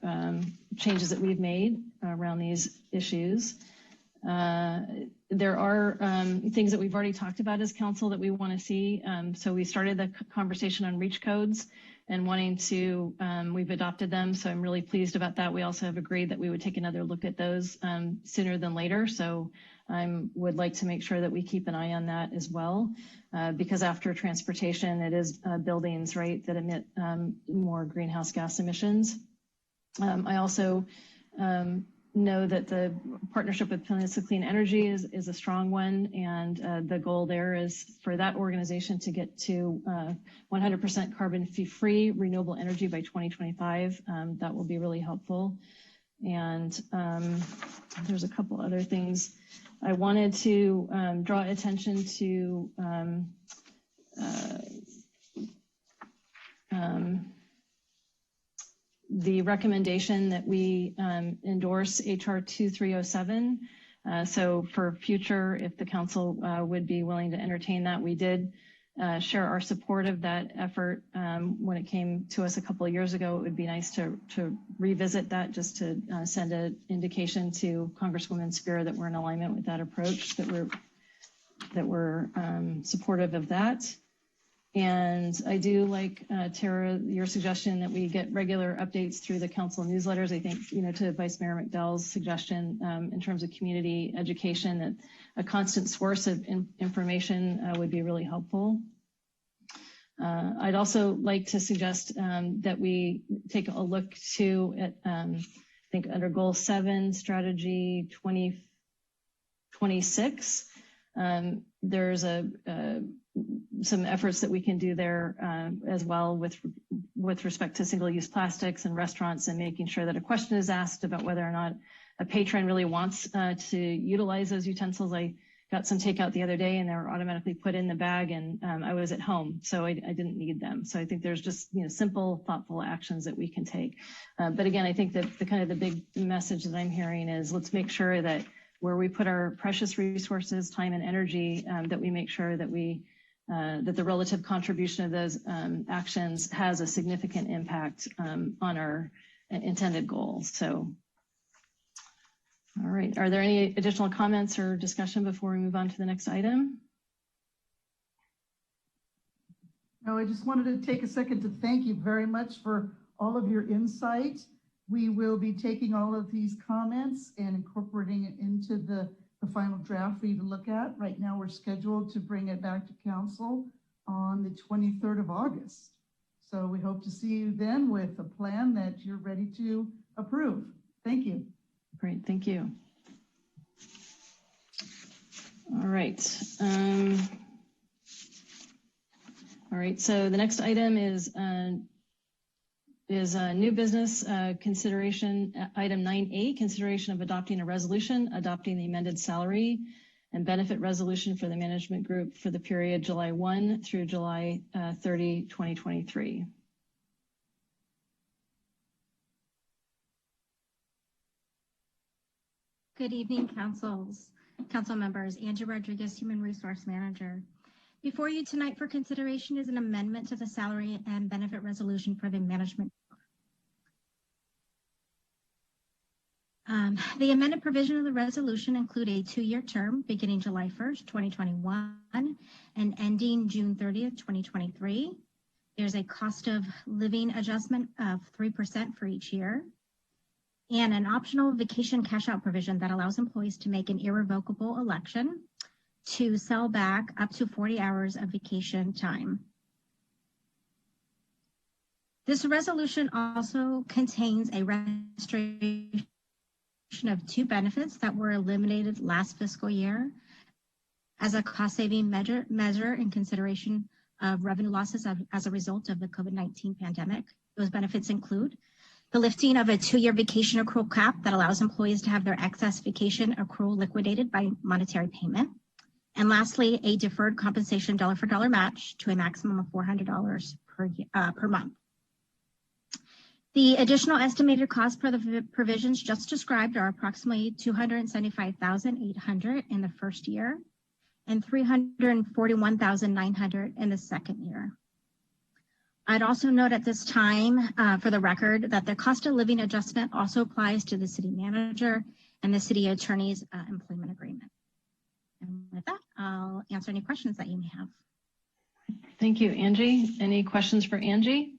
changes that we've made around these issues. There are things that we've already talked about as council that we want to see. So we started the conversation on REACH codes and wanting to, we've adopted them. So I'm really pleased about that. We also have agreed that we would take another look at those sooner than later. So I would like to make sure that we keep an eye on that as well, because after transportation, it is buildings, right, that emit more greenhouse gas emissions. I also know that the partnership with Planeta Clean Energy is a strong one, and the goal there is for that organization to get to 100% carbon-free renewable energy by 2025. That will be really helpful. And there's a couple other things. I wanted to draw attention to the recommendation that we endorse HR 2307. So for future, if the council would be willing to entertain that, we did share our support of that effort when it came to us a couple of years ago. It would be nice to revisit that, just to send an indication to Congresswoman Spira that we're in alignment with that approach, that we're supportive of that. And I do like, Tara, your suggestion that we get regular updates through the council newsletters. I think, to Vice Mayor McDowell's suggestion in terms of community education, that a constant source of information would be really helpful. I'd also like to suggest that we take a look too at, I think under Goal 7, Strategy 2026, there's some efforts that we can do there as well with respect to single-use plastics in restaurants, and making sure that a question is asked about whether or not a patron really wants to utilize those utensils. I got some takeout the other day and they were automatically put in the bag, and I was at home, so I didn't need them. So I think there's just simple, thoughtful actions that we can take. But again, I think that the big message that I'm hearing is, let's make sure that where we put our precious resources, time and energy, that we make sure that that the relative contribution of those actions has a significant impact on our intended goals. So, all right. Are there any additional comments or discussion before we move on to the next item? No, I just wanted to take a second to thank you very much for all of your insight. We will be taking all of these comments and incorporating it into the final draft for you to look at. Right now, we're scheduled to bring it back to council on the 23rd of August. So we hope to see you then with a plan that you're ready to approve. Thank you. Great, thank you. All right. All right, so the next item is new business consideration, item 9A, consideration of adopting a resolution, adopting the amended salary and benefit resolution for the management group for the period July 1 through July 30, 2023. Good evening, council members. Angie Rodriguez, Human Resource Manager. Before you tonight for consideration is an amendment to the salary and benefit resolution for the management. The amended provision of the resolution include a 2-year term beginning July 1st, 2021 and ending June 30th, 2023. There's a cost of living adjustment of 3% for each year and an optional vacation cash out provision that allows employees to make an irrevocable election to sell back up to 40 hours of vacation time. This resolution also contains a restoration of 2 benefits that were eliminated last fiscal year as a cost-saving measure in consideration of revenue losses as a result of the COVID-19 pandemic. Those benefits include the lifting of a 2-year vacation accrual cap that allows employees to have their excess vacation accrual liquidated by monetary payment. And lastly, a deferred compensation dollar-for-dollar match to a maximum of $400 per month. The additional estimated cost for the provisions just described are approximately $275,800 in the first year and $341,900 in the second year. I'd also note at this time, for the record, that the cost of living adjustment also applies to the city manager and the city attorney's employment agreement. And with that, I'll answer any questions that you may have. Thank you, Angie. Any questions for Angie?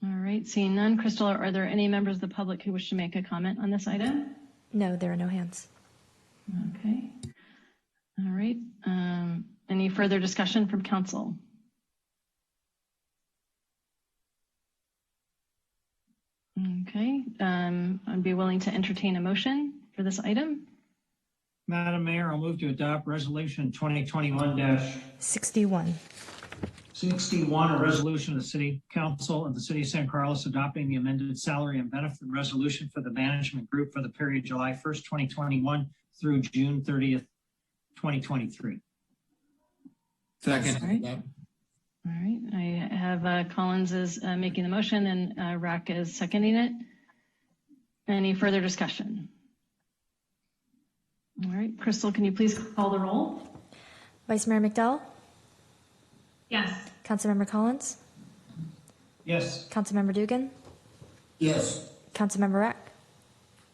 All right, seeing none. Crystal, are there any members of the public who wish to make a comment on this item? No, there are no hands. Okay. All right. Any further discussion from council? Okay. I'd be willing to entertain a motion for this item. Madam Mayor, I'll move to adopt resolution 2021-61, a resolution of the City Council of the City of San Carlos adopting the amended salary and benefit resolution for the management group for the period July 1st, 2021 through June 30th, 2023. Second. All right. I have Collins is making the motion and Rack is seconding it. Any further discussion? All right. Crystal, can you please call the roll? Vice Mayor McDowell? Yes. Councilmember Collins? Yes. Councilmember Dugan? Yes. Councilmember Rack?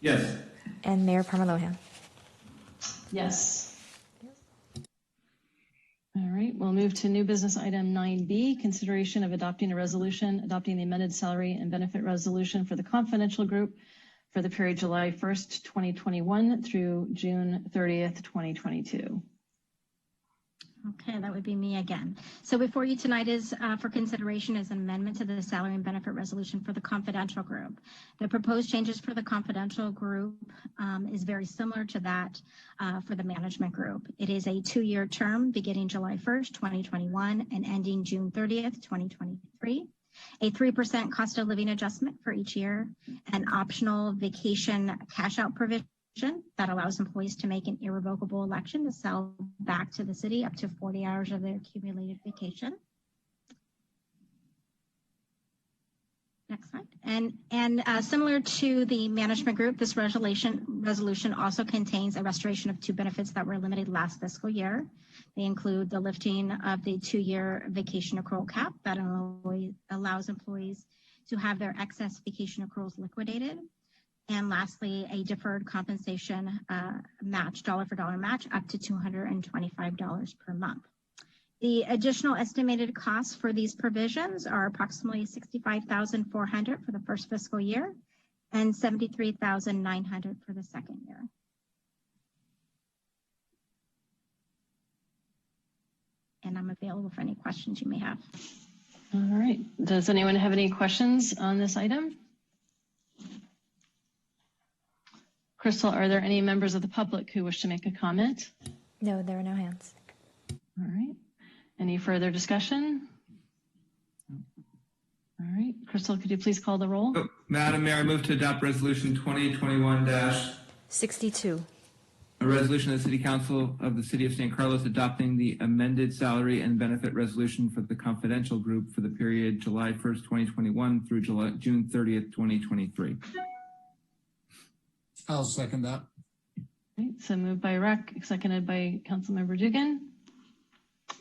Yes. And Mayor Palmer Lohan? Yes. All right, we'll move to new business item 9B, consideration of adopting a resolution, adopting the amended salary and benefit resolution for the confidential group for the period July 1st, 2021 through June 30th, 2022. Okay, that would be me again. So before you tonight is for consideration is an amendment to the salary and benefit resolution for the confidential group. The proposed changes for the confidential group is very similar to that for the management group. It is a 2-year term beginning July 1st, 2021 and ending June 30th, 2023. A 3% cost of living adjustment for each year, an optional vacation cash out provision that allows employees to make an irrevocable election to sell back to the city up to 40 hours of their accumulated vacation. Next slide. And similar to the management group, this resolution also contains a restoration of 2 benefits that were eliminated last fiscal year. They include the lifting of the 2-year vacation accrual cap that allows employees to have their excess vacation accruals liquidated. And lastly, a deferred compensation match, dollar-for-dollar match, up to $225 per month. The additional estimated costs for these provisions are approximately $65,400 for the first fiscal year and $73,900 for the second year. And I'm available for any questions you may have. All right. Does anyone have any questions on this item? Crystal, are there any members of the public who wish to make a comment? No, there are no hands. All right. Any further discussion? All right. Crystal, could you please call the roll? Oh, Madam Mayor, I move to adopt resolution 2021-62. A resolution of the City Council of the City of San Carlos adopting the amended salary and benefit resolution for the confidential group for the period July 1st, 2021 through June 30th, 2023. I'll second that. Right, so moved by Rack, seconded by Councilmember Dugan.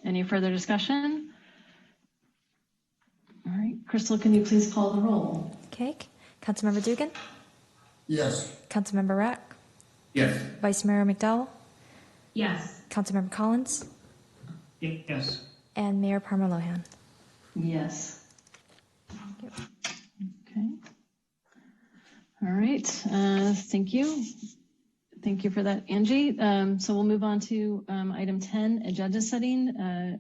Any further discussion? All right, Crystal, can you please call the roll? Okay. Councilmember Dugan? Yes. Councilmember Rack? Yes. Vice Mayor McDowell? Yes. Councilmember Collins? Yes. And Mayor Palmer Lohan? Yes. Okay. All right. Thank you. Thank you for that, Angie. So we'll move on to item 10, agenda setting.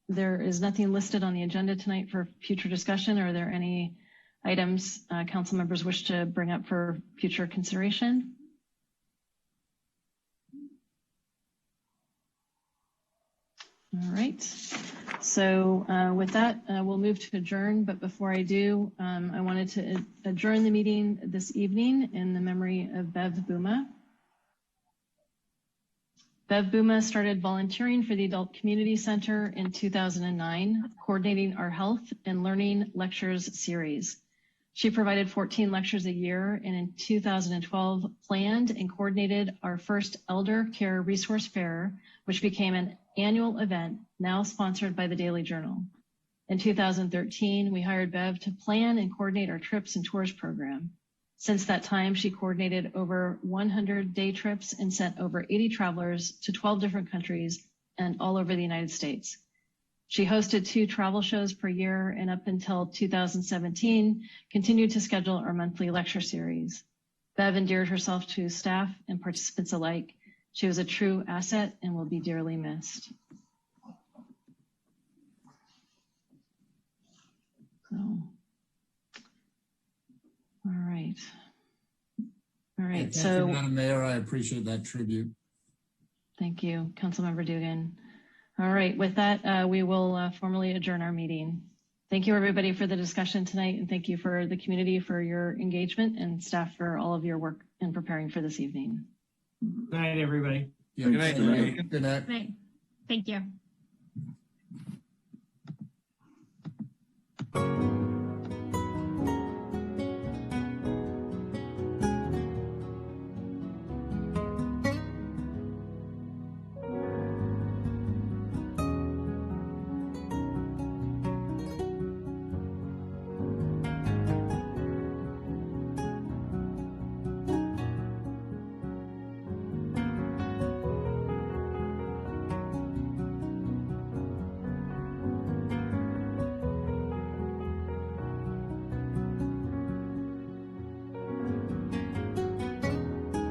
There is nothing listed on the agenda tonight for future discussion. Are there any items council members wish to bring up for future consideration? All right. So with that, we'll move to adjourn. But before I do, I wanted to adjourn the meeting this evening in the memory of Bev Bouma. Bev Bouma started volunteering for the Adult Community Center in 2009, coordinating our health and learning lectures series. She provided 14 lectures a year, and in 2012 planned and coordinated our first Elder Care Resource Fair, which became an annual event now sponsored by the Daily Journal. In 2013, we hired Bev to plan and coordinate our trips and tours program. Since that time, she coordinated over 100 day trips and sent over 80 travelers to 12 different countries and all over the United States. She hosted 2 travel shows per year and up until 2017, continued to schedule our monthly lecture series. Bev endeared herself to staff and participants alike. She was a true asset and will be dearly missed. So, all right. All right. Thank So, you, Madam Mayor, I appreciate that tribute. thank you, Councilmember Dugan. All right. With that, we will formally adjourn our meeting. Thank you, everybody, for the discussion tonight, and thank you for the community for your engagement and staff for all of your work in preparing for this evening. Good night, everybody. Yeah, Good night. Good night. Right. Thank you.